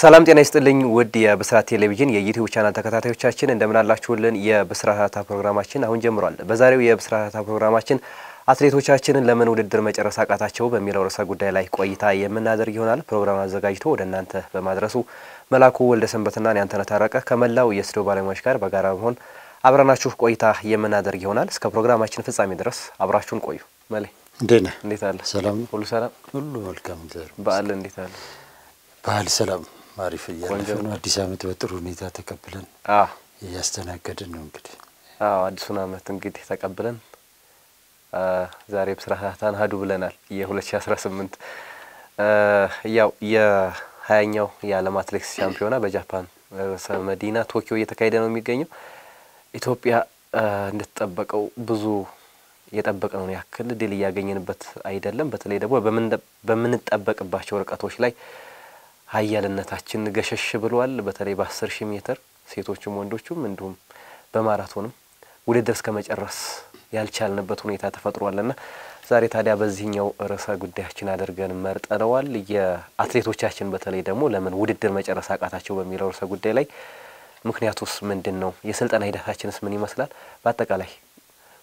ሰላም ጤና ይስጥልኝ ውድ የብስራት ቴሌቪዥን የዩቲዩብ ቻናል ተከታታዮቻችን እንደምን አላችሁልን የብስራት ፕሮግራማችን አሁን ጀምሯል በዛሬው የብስራት ፕሮግራማችን አትሌቶቻችንን ለምን ውድድር መጨረስ አቃታቸው በሚለው ርዕሰ ጉዳይ ላይ ቆይታ የምናደርግ ይሆናል ፕሮግራም አዘጋጅቶ ወደናንተ በማድረሱ መላኩ ወልደሰንበትና ያንተነ ታረቀ ከመላው የስቱዲዮ ባለሙያዎች ጋር በጋራ በመሆን አብራናችሁ ቆይታ የምናደርግ ይሆናል እስከ ፕሮግራማችን ፍጻሜ ድረስ አብራችሁን ቆዩ መሌ እንዴት አለ ሰላም ሁሉ ሰላም ሁሉ መልካም ዘር በአለ እንዴት አለ በአል ሰላም ማሪፍ ያለፈው አዲስ አመት በጥሩ ሁኔታ ተቀበለን ያስተናገድን ነው እንግዲህ አዲሱን አመት እንግዲህ ተቀበለን ዛሬ ብስራታን ሀዱ ብለናል የ2018 ያው የ20ኛው የዓለም አትሌቲክስ ሻምፒዮና በጃፓን መዲና ቶኪዮ እየተካሄደ ነው የሚገኘው ኢትዮጵያ እንደተጠበቀው ብዙ የጠበቀው ነው ያክል ድል ያገኘንበት አይደለም በተለይ ደግሞ በመንጠበቅባቸው ርቀቶች ላይ ሀያልነታችን ገሸሽ ብሏል በተለይ በ10000 ሜትር ሴቶችም ወንዶችም እንዲሁም በማራቶንም ውድድር እስከመጨረስ ያልቻልንበት ሁኔታ ተፈጥሯልና ዛሬ ታዲያ በዚህኛው ርዕሰ ጉዳያችን አድርገን መርጠነዋል የአትሌቶቻችን በተለይ ደግሞ ለምን ውድድር መጨረስ አቃታቸው በሚለው ርዕሰ ጉዳይ ላይ ምክንያቱስ ምንድነው የስልጠና ሂደታችንስ ምን ይመስላል በአጠቃላይ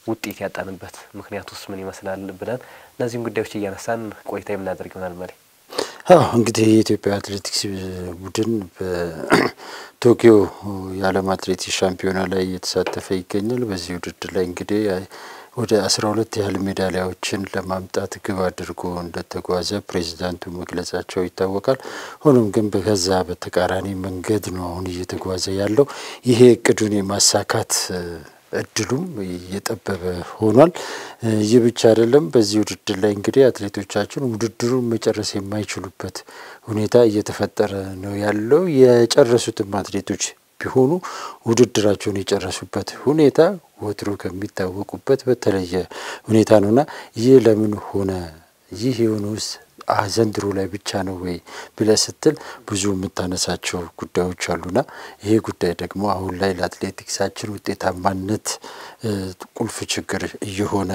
ውጤት ያጣንበት ምክንያቱስ ምን ይመስላል ብለን እነዚህን ጉዳዮች እያነሳን ቆይታ የምናደርግ ይሆናል ማለት እንግዲህ የኢትዮጵያ አትሌቲክስ ቡድን በቶኪዮ የዓለም አትሌቲክስ ሻምፒዮና ላይ የተሳተፈ ይገኛል በዚህ ውድድር ላይ እንግዲህ ወደ 12 ያህል ሜዳሊያዎችን ለማምጣት ግብ አድርጎ እንደተጓዘ ፕሬዝዳንቱ መግለጻቸው ይታወቃል ሆኖም ግን በከዛ በተቃራኒ መንገድ ነው አሁን እየተጓዘ ያለው ይሄ እቅዱን የማሳካት እድሉም እየጠበበ ሆኗል ይህ ብቻ አይደለም በዚህ ውድድር ላይ እንግዲህ አትሌቶቻችን ውድድሩን መጨረስ የማይችሉበት ሁኔታ እየተፈጠረ ነው ያለው የጨረሱትም አትሌቶች ቢሆኑ ውድድራቸውን የጨረሱበት ሁኔታ ወትሮ ከሚታወቁበት በተለየ ሁኔታ ነውና ይህ ለምን ሆነ ይህ የሆነውስ ዘንድሮ ላይ ብቻ ነው ወይ ብለስትል ብዙ የምታነሳቸው ጉዳዮች አሉና ይሄ ጉዳይ ደግሞ አሁን ላይ ለአትሌቲክሳችን ውጤታማነት ቁልፍ ችግር እየሆነ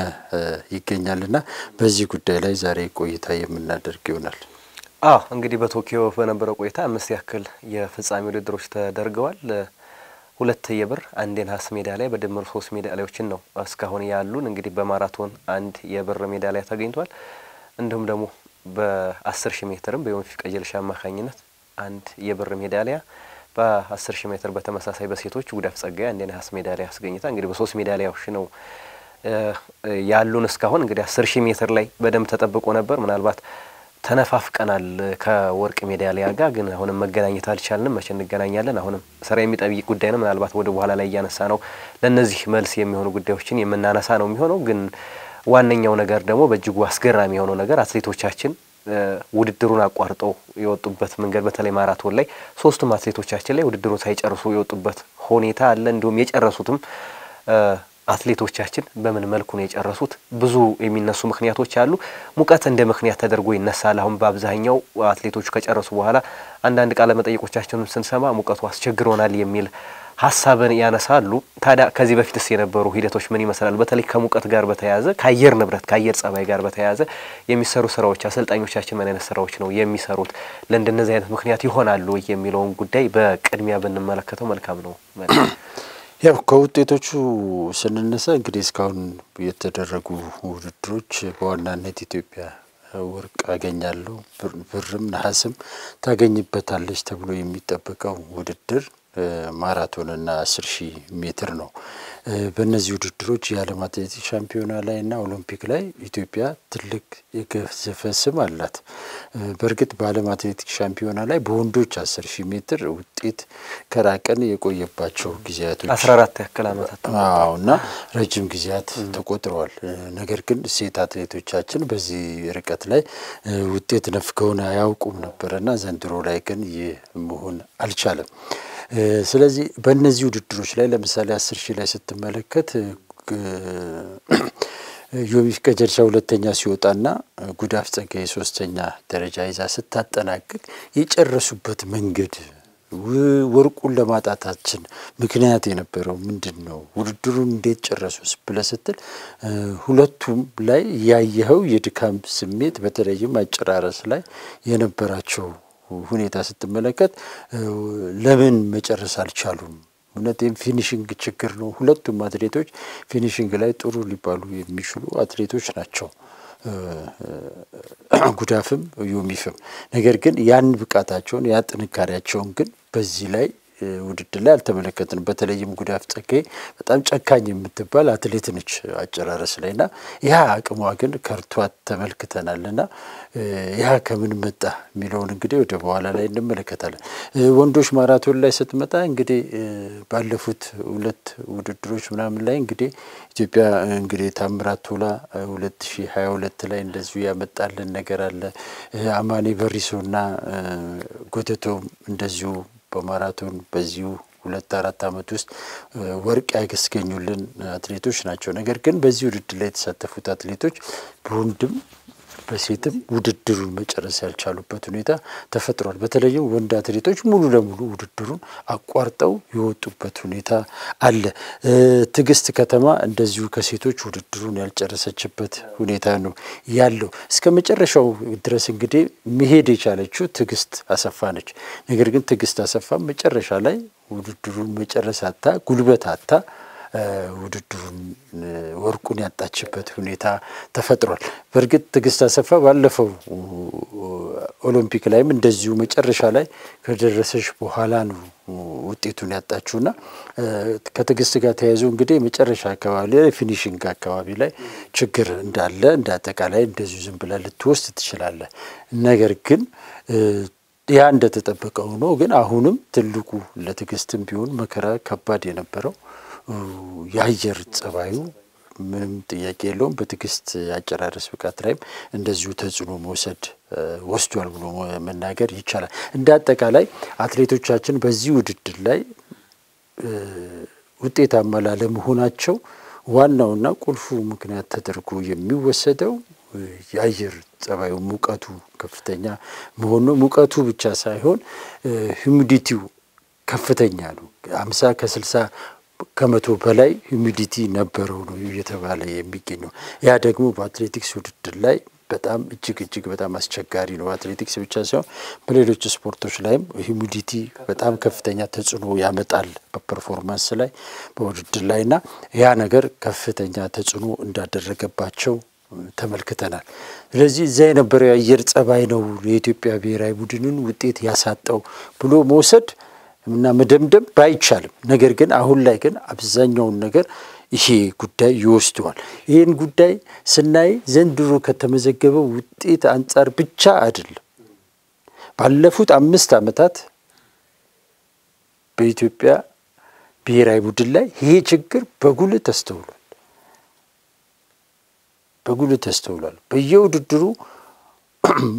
ይገኛልና በዚህ ጉዳይ ላይ ዛሬ ቆይታ የምናደርግ ይሆናል እንግዲህ በቶኪዮ በነበረው ቆይታ 5 ያክል የፍጻሜ ውድድሮች ተደርገዋል 2 የብር 1 የነሐስ ሜዳሊያ በድምር 3 ሜዳሊያዎችን ነው እስካሁን ያሉን እንግዲህ በማራቶን 1 የብር ሜዳሊያ ተገኝቷል እንዲሁም ደግሞ በ10000 ሜትርም በዮሚፍ ቀጀልሻ አማካኝነት 1 የብር ሜዳሊያ በ10000 ሜትር በተመሳሳይ በሴቶች ጉዳፍ ጸጋይ 1 የነሐስ ሜዳሊያ አስገኝታ እንግዲህ በ3 ሜዳሊያዎች ነው ያሉን እስካሁን እንግዲህ 10000 ሜትር ላይ በደም ተጠብቆ ነበር ምናልባት ተነፋፍቀናል ከወርቅ ሜዳሊያ ጋር ግን አሁንም መገናኘት አልቻልንም መቼ እንገናኛለን አሁንም ስራ የሚጠብቅ ጉዳይ ነው ምናልባት ወደ በኋላ ላይ ያነሳ ነው ለነዚህ መልስ የሚሆኑ ጉዳዮችን የምናነሳ ነው የሚሆነው ግን ዋነኛው ነገር ደግሞ በእጅጉ አስገራሚ የሆነው ነገር አትሌቶቻችን ውድድሩን አቋርጠው የወጡበት መንገድ በተለይ ማራቶን ላይ ሶስቱም አትሌቶቻችን ላይ ውድድሩን ሳይጨርሱ የወጡበት ሁኔታ አለ እንዲሁም የጨረሱትም አትሌቶቻችን በምን መልኩ ነው የጨረሱት ብዙ የሚነሱ ምክንያቶች አሉ ሙቀት እንደ ምክንያት ተደርጎ ይነሳል አሁን በአብዛኛው አትሌቶቹ ከጨረሱ በኋላ አንዳንድ ቃለ መጠይቆቻቸውን ስንሰማ ሙቀቱ አስቸግሮናል የሚል ሐሳብን ያነሳሉ ታዲያ ከዚህ በፊትስ የነበሩ ሂደቶች ምን ይመስላል በተለይ ከሙቀት ጋር በተያያዘ ከአየር ንብረት ከአየር ጸባይ ጋር በተያያዘ የሚሰሩ ስራዎች አሰልጣኞቻችን ምን አይነት ስራዎች ነው የሚሰሩት ለእንደነዚህ አይነት ምክንያት ይሆናሉ የሚለውን ጉዳይ በቅድሚያ ብንመለከተው መልካም ነው ያው ከውጤቶቹ ስንነሳ እንግዲህ እስካሁን የተደረጉ ውድድሮች በዋናነት ኢትዮጵያ ወርቅ አገኛለሁ ብርም ነሐስም ታገኝበታለች ተብሎ የሚጠበቀው ውድድር ማራቶንና 10000 ሜትር ነው በእነዚህ ውድድሮች የዓለም አትሌቲክስ ሻምፒዮና ላይና ኦሎምፒክ ላይ ኢትዮጵያ ትልቅ የገዘፈ ስም አላት በርግጥ በዓለም አትሌቲክስ ሻምፒዮና ላይ በወንዶች 10000 ሜትር ውጤት ከራቀን የቆየባቸው ጊዜያቶች 14 ያክል አመታት እና ረጅም ጊዜያት ተቆጥረዋል ነገር ግን ሴት አትሌቶቻችን በዚህ ርቀት ላይ ውጤት ነፍከውና ያውቁም ነበርና ዘንድሮ ላይ ግን መሆን አልቻለም ስለዚህ በእነዚህ ውድድሮች ላይ ለምሳሌ 10000 ላይ ስትመለከት ዮሚፍ ቀጀልሻ ሁለተኛ ሲወጣና ጉዳፍ ጸጋይ ሶስተኛ ደረጃ ይዛ ስታጠናቅቅ የጨረሱበት መንገድ ወርቁን ለማጣታችን ምክንያት የነበረው ምንድነው ውድድሩን እንዴት ጨረሱስ ብለስትል ሁለቱም ላይ ያየኸው የድካም ስሜት በተለይም አጨራረስ ላይ የነበራቸው ሁኔታ ስትመለከት ለምን መጨረስ አልቻሉም? እውነትም ፊኒሺንግ ችግር ነው። ሁለቱም አትሌቶች ፊኒሺንግ ላይ ጥሩ ሊባሉ የሚችሉ አትሌቶች ናቸው፣ ጉዳፍም ዮሚፍም። ነገር ግን ያን ብቃታቸውን ያ ጥንካሬያቸውን ግን በዚህ ላይ ውድድር ላይ አልተመለከትንም። በተለይም ጉዳፍ ጸጋዬ በጣም ጨካኝ የምትባል አትሌት ነች አጨራረስ ላይና ያ አቅሟ ግን ከርቷት ተመልክተናልና ያ ከምን መጣ የሚለውን እንግዲህ ወደ በኋላ ላይ እንመለከታለን። ወንዶች ማራቶን ላይ ስትመጣ እንግዲህ ባለፉት 2 ውድድሮች ምናምን ላይ እንግዲህ ኢትዮጵያ እንግዲህ ታምራት ቶላ 2022 ላይ እንደዚሁ ያመጣልን ነገር አለ። አማኔ በሪሶና ጎተቶም እንደዚሁ በማራቶን በዚሁ 2-4 አመት ውስጥ ወርቅ ያስገኙልን አትሌቶች ናቸው። ነገር ግን በዚህ ውድድር ላይ የተሳተፉት አትሌቶች በወንድም በሴትም ውድድሩን መጨረስ ያልቻሉበት ሁኔታ ተፈጥሯል። በተለይም ወንድ አትሌቶች ሙሉ ለሙሉ ውድድሩን አቋርጠው የወጡበት ሁኔታ አለ። ትግስት ከተማ እንደዚሁ ከሴቶች ውድድሩን ያልጨረሰችበት ሁኔታ ነው ያለው። እስከ መጨረሻው ድረስ እንግዲህ መሄድ የቻለችው ትግስት አሰፋ ነች። ነገር ግን ትግስት አሰፋ መጨረሻ ላይ ውድድሩን መጨረስ አጣ፣ ጉልበት አጣ፣ ውድድሩን ወርቁን ያጣችበት ሁኔታ ተፈጥሯል። በርግጥ ትግስት አሰፋ ባለፈው ኦሎምፒክ ላይም እንደዚሁ መጨረሻ ላይ ከደረሰች በኋላ ነው ውጤቱን ያጣችውና ከትግስት ጋር ተያይዞ እንግዲህ መጨረሻ አካባቢ ላይ ፊኒሺንግ አካባቢ ላይ ችግር እንዳለ እንዳጠቃላይ እንደዚሁ ዝም ብለ ልትወስድ ትችላለህ። ነገር ግን ያ እንደተጠበቀው ነው። ግን አሁንም ትልቁ ለትግስትም ቢሆን መከራ ከባድ የነበረው የአየር ጸባዩ ምንም ጥያቄ የለውም። በትግስት አጨራረስ ብቃት ላይም እንደዚሁ ተጽዕኖ መውሰድ ወስዷል ብሎ መናገር ይቻላል። እንደ አጠቃላይ አትሌቶቻችን በዚህ ውድድር ላይ ውጤታማ ላለመሆናቸው ዋናውና ቁልፉ ምክንያት ተደርጎ የሚወሰደው የአየር ጸባዩ ሙቀቱ ከፍተኛ መሆኑ። ሙቀቱ ብቻ ሳይሆን ሂዩሚዲቲው ከፍተኛ ነው። 50 ከ60 ከመቶ በላይ ሂዩሚዲቲ ነበረው ነው እየተባለ የሚገኘው። ያ ደግሞ በአትሌቲክስ ውድድር ላይ በጣም እጅግ በጣም አስቸጋሪ ነው። አትሌቲክስ ብቻ ሳይሆን በሌሎች ስፖርቶች ላይም ሂዩሚዲቲ በጣም ከፍተኛ ተጽዕኖ ያመጣል በፐርፎርማንስ ላይ በውድድር ላይና ያ ነገር ከፍተኛ ተጽዕኖ እንዳደረገባቸው ተመልክተናል። ስለዚህ እዛ የነበረው የአየር ጸባይ ነው የኢትዮጵያ ብሔራዊ ቡድንን ውጤት ያሳጣው ብሎ መውሰድ እና መደምደም ባይቻልም፣ ነገር ግን አሁን ላይ ግን አብዛኛውን ነገር ይሄ ጉዳይ ይወስደዋል። ይሄን ጉዳይ ስናይ ዘንድሮ ከተመዘገበው ውጤት አንፃር ብቻ አይደለም። ባለፉት 5 አመታት በኢትዮጵያ ብሔራዊ ቡድን ላይ ይሄ ችግር በጉልህ ተስተውሏል። በየውድድሩ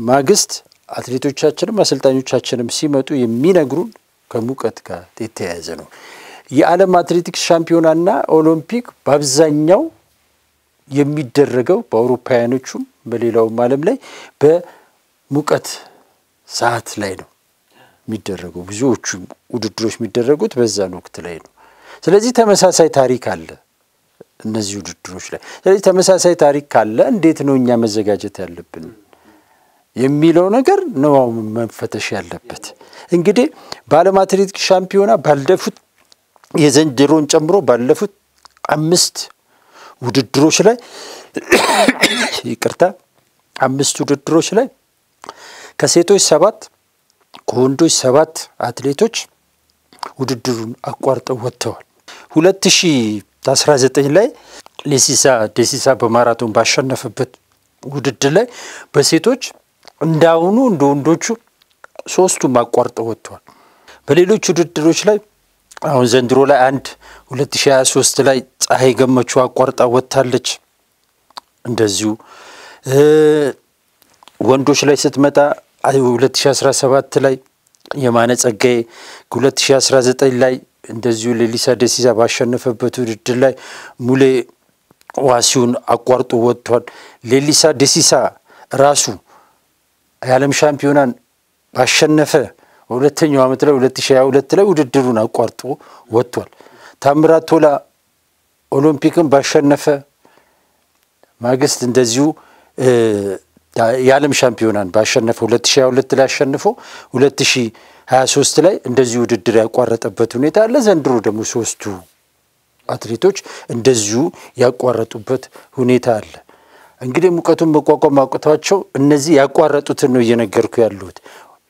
ማግስት አትሌቶቻችንም አሰልጣኞቻችንም ሲመጡ የሚነግሩን ከሙቀት ጋር የተያያዘ ነው። የዓለም አትሌቲክስ ሻምፒዮናና ኦሎምፒክ በአብዛኛው የሚደረገው በአውሮፓውያኖቹም በሌላውም ዓለም ላይ በሙቀት ሰዓት ላይ ነው የሚደረገው። ብዙዎቹ ውድድሮች የሚደረጉት በዛን ወቅት ላይ ነው። ስለዚህ ተመሳሳይ ታሪክ አለ እነዚህ ውድድሮች ላይ። ስለዚህ ተመሳሳይ ታሪክ ካለ እንዴት ነው እኛ መዘጋጀት ያለብን የሚለው ነገር ነው መፈተሽ ያለበት። እንግዲህ በዓለም አትሌቲክስ ሻምፒዮና ባለፉት የዘንድሮን ጨምሮ ባለፉት 5 ውድድሮች ላይ 5 ውድድሮች ላይ ከሴቶች 7 ከወንዶች 7 አትሌቶች ውድድሩን አቋርጠው ወጥተዋል። 2019 ላይ ሌሲሳ በማራቶን ባሸነፈበት ውድድር ላይ በሴቶች እንዳውኑ እንደ ወንዶቹ 3ቱም አቋርጠው ወጥተዋል። በሌሎች ውድድሮች ላይ አሁን ዘንድሮ ላይ 2023 ላይ ፀሐይ ገመቹ አቋርጣ ወጥታለች። እንደዚሁ ወንዶች ላይ ስትመጣ 2017 ላይ የማነ ጸጋዬ፣ 2019 ላይ እንደዚሁ ሌሊሳ ደሲሳ ባሸነፈበት ውድድር ላይ ሙሌ ዋሲውን አቋርጦ ወጥቷል። ሌሊሳ ደሲሳ ራሱ የዓለም ሻምፒዮናን ባሸነፈ ሁለተኛው አመት ላይ 2022 ላይ ውድድሩን አቋርጦ ወጥቷል። ታምራት ቶላ ኦሎምፒክን ባሸነፈ ማግስት እንደዚሁ የዓለም ሻምፒዮናን ባሸነፈው 2022 ላይ አሸንፈው 2023 ላይ እንደዚህ ውድድር ያቋረጠበት ሁኔታ አለ። ዘንድሮ ደግሞ ሶስቱ አትሌቶች እንደዚሁ ያቋረጡበት ሁኔታ አለ። እንግዲህ ሙቀቱን መቋቋም አቅቷቸው እነዚህ ያቋረጡትን ነው እየነገርኩ ያለሁት።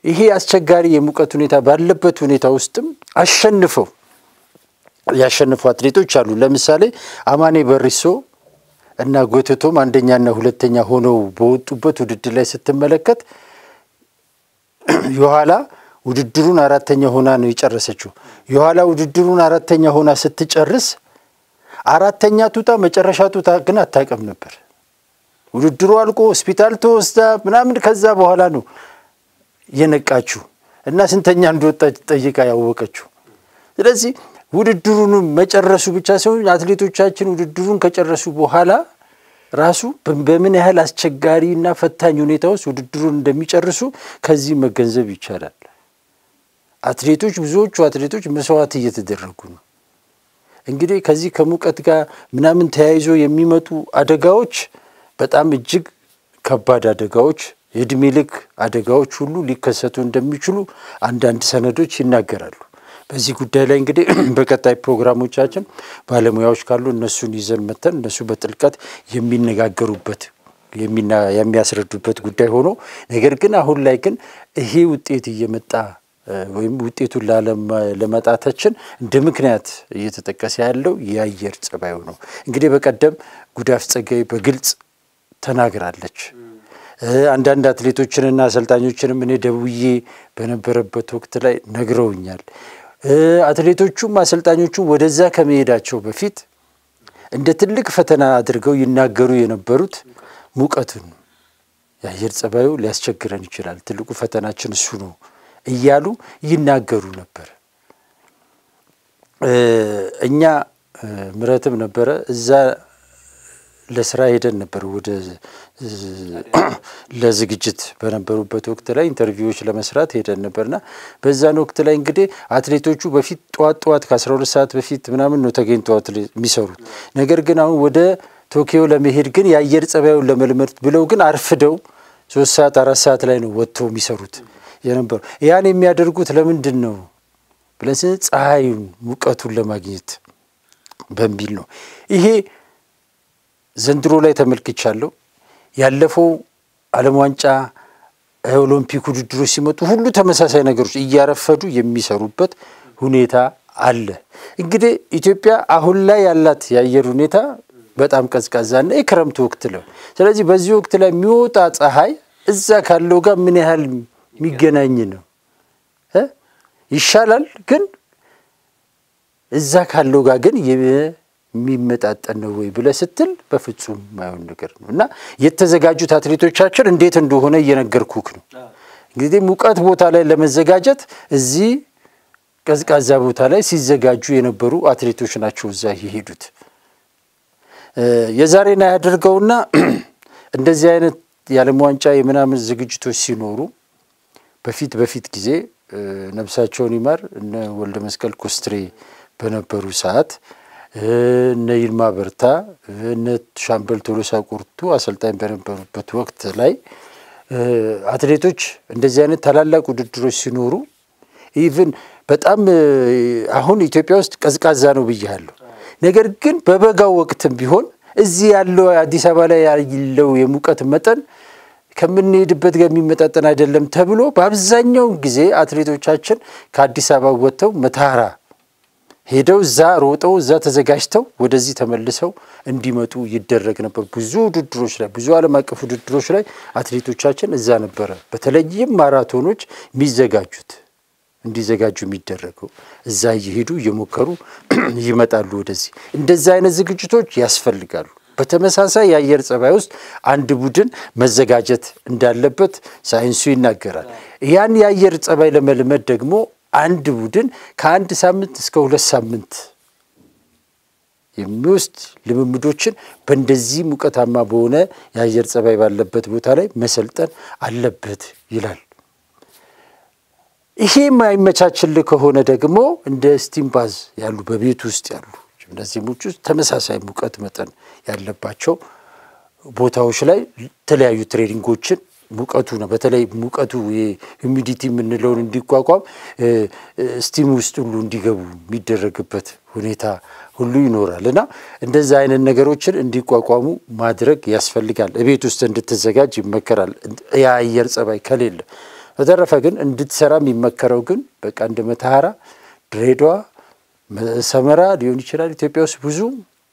ይሄ አስቸጋሪ የሙቀት ሁኔታ ባለበት ሁኔታ ውስጥም አሸንፈው ያሸነፉ አትሌቶች አሉ። ለምሳሌ አማኔ በሪሶ እና ጎተቶም አንደኛና ሁለተኛ ሆነው በወጡበት ውድድር ላይ ስትመለከት የኋላ ውድድሩን አራተኛ ሆና ነው የጨረሰችው። የኋላ ውድድሩን አራተኛ ሆና ስትጨርስ አራተኛ ቱታ መጨረሻ ቱታ ግን አታቀም ነበር። ውድድሩ አልቆ ሆስፒታል ተወስዳ ምናምን ከዛ በኋላ ነው የነቃችው እና ስንተኛ እንደወጣች ጠይቃ ያወቀችው። ስለዚህ ውድድሩን መጨረሱ ብቻ ሳይሆን አትሌቶቻችን ውድድሩን ከጨረሱ በኋላ ራሱ በምን ያህል አስቸጋሪና ፈታኝ ሁኔታ ውስጥ ውድድሩን እንደሚጨርሱ ከዚህ መገንዘብ ይቻላል። አትሌቶች ብዙዎቹ አትሌቶች መስዋዕት እየተደረጉ ነው። እንግዲህ ከዚህ ከሙቀት ጋር ምናምን ተያይዞ የሚመጡ አደጋዎች በጣም እጅግ ከባድ አደጋዎች፣ የእድሜ ልክ አደጋዎች ሁሉ ሊከሰቱ እንደሚችሉ አንዳንድ ሰነዶች ይናገራሉ። በዚህ ጉዳይ ላይ እንግዲህ በቀጣይ ፕሮግራሞቻችን ባለሙያዎች ካሉ እነሱን ይዘን መተን እነሱ በጥልቀት የሚነጋገሩበት የሚያስረዱበት ጉዳይ ሆኖ ነገር ግን አሁን ላይ ግን ይሄ ውጤት እየመጣ ወይም ውጤቱን ለማጣታችን እንደ ምክንያት እየተጠቀሰ ያለው የአየር ጸባዩ ነው። እንግዲህ በቀደም ጉዳፍ ጸጋይ በግልጽ ተናግራለች። አንዳንድ አትሌቶችንና አሰልጣኞችንም እኔ ደውዬ በነበረበት ወቅት ላይ ነግረውኛል። አትሌቶቹም አሰልጣኞቹም ወደዛ ከመሄዳቸው በፊት እንደ ትልቅ ፈተና አድርገው ይናገሩ የነበሩት ሙቀቱን የአየር ጸባዩ ሊያስቸግረን ይችላል፣ ትልቁ ፈተናችን እሱ ነው እያሉ ይናገሩ ነበር። እኛ ምረትም ነበረ እዛ ለስራ ሄደን ነበር ወደ ለዝግጅት በነበሩበት ወቅት ላይ ኢንተርቪዎች ለመስራት ሄደን ነበርና በዛን ወቅት ላይ እንግዲህ አትሌቶቹ በፊት ጧት ከ12 ሰዓት በፊት ምናምን ነው ተገኝተው የሚሰሩት። ነገር ግን አሁን ወደ ቶኪዮ ለመሄድ ግን የአየር ጸባዩን ለመልመድ ብለው ግን አርፍደው 3 ሰዓት 4 ሰዓት ላይ ነው ወጥተው የሚሰሩት የነበሩ። ያን የሚያደርጉት ለምንድን ነው ብለን ፀሐዩን ሙቀቱን ለማግኘት በሚል ነው። ይሄ ዘንድሮ ላይ ተመልክቻለሁ። ያለፈው ዓለም ዋንጫ ኦሎምፒክ ውድድሮች ሲመጡ ሁሉ ተመሳሳይ ነገሮች እያረፈዱ የሚሰሩበት ሁኔታ አለ። እንግዲህ ኢትዮጵያ አሁን ላይ ያላት የአየር ሁኔታ በጣም ቀዝቃዛና የክረምት ወቅት ነው። ስለዚህ በዚህ ወቅት ላይ የሚወጣ ፀሐይ እዛ ካለው ጋር ምን ያህል የሚገናኝ ነው ይሻላል፣ ግን እዛ ካለው ጋር ግን የሚመጣጠን ነው ወይ ብለህ ስትል በፍጹም ማይሆን ነገር ነው። እና የተዘጋጁት አትሌቶቻችን እንዴት እንደሆነ እየነገርኩክ ነው። እንግዲህ ሙቀት ቦታ ላይ ለመዘጋጀት እዚህ ቀዝቃዛ ቦታ ላይ ሲዘጋጁ የነበሩ አትሌቶች ናቸው እዛ የሄዱት። የዛሬና ያደርገውና እንደዚህ አይነት የዓለም ዋንጫ የምናምን ዝግጅቶች ሲኖሩ በፊት ጊዜ ነብሳቸውን ይማር እነ ወልደ መስቀል ኮስትሬ በነበሩ ሰዓት እነ ይልማ በርታ እነ ሻምበል ቶሎሳ ቁርቱ አሰልጣኝ በነበሩበት ወቅት ላይ አትሌቶች እንደዚህ አይነት ታላላቅ ውድድሮች ሲኖሩ ኢቭን በጣም አሁን ኢትዮጵያ ውስጥ ቀዝቃዛ ነው ብያለሁ። ነገር ግን በበጋው ወቅትም ቢሆን እዚህ ያለው አዲስ አበባ ላይ ያለው የሙቀት መጠን ከምንሄድበት ጋር የሚመጣጠን አይደለም ተብሎ በአብዛኛው ጊዜ አትሌቶቻችን ከአዲስ አበባ ወጥተው መታራ ሄደው እዛ ሮጠው እዛ ተዘጋጅተው ወደዚህ ተመልሰው እንዲመጡ ይደረግ ነበር። ብዙ ውድድሮች ላይ ብዙ ዓለም አቀፍ ውድድሮች ላይ አትሌቶቻችን እዛ ነበረ በተለይም ማራቶኖች እንዲዘጋጁ የሚደረገው እዛ እየሄዱ እየሞከሩ ይመጣሉ ወደዚህ። እንደዛ አይነት ዝግጅቶች ያስፈልጋሉ። በተመሳሳይ የአየር ጸባይ ውስጥ አንድ ቡድን መዘጋጀት እንዳለበት ሳይንሱ ይናገራል። ያን የአየር ጸባይ ለመልመድ ደግሞ አንድ ቡድን ከአንድ ሳምንት እስከ 2 ሳምንት የሚወስድ ልምምዶችን በእንደዚህ ሙቀታማ በሆነ የአየር ጸባይ ባለበት ቦታ ላይ መሰልጠን አለበት ይላል። ይሄ የማይመቻችልህ ከሆነ ደግሞ እንደ ስቲም ባዝ ያሉ በቤት ውስጥ ያሉ እነዚህ ሙቀት ተመሳሳይ ሙቀት መጠን ያለባቸው ቦታዎች ላይ ተለያዩ ትሬኒንጎችን ሙቀቱ ነው በተለይ ሙቀቱ የሁሚዲቲ ምንለውን እንዲቋቋም ስቲም ውስጥ ሁሉ እንዲገቡ የሚደረግበት ሁኔታ ሁሉ ይኖራልና እንደዛ አይነት ነገሮችን እንዲቋቋሙ ማድረግ ያስፈልጋል እቤት ውስጥ እንድትዘጋጅ ይመከራል የአየር ጸባይ ከሌለ በተረፈ ግን እንድትሰራ የሚመከረው ግን በቃ እንደ መተሃራ ድሬዳዋ ሰመራ ሊሆን ይችላል ኢትዮጵያ ውስጥ ብዙ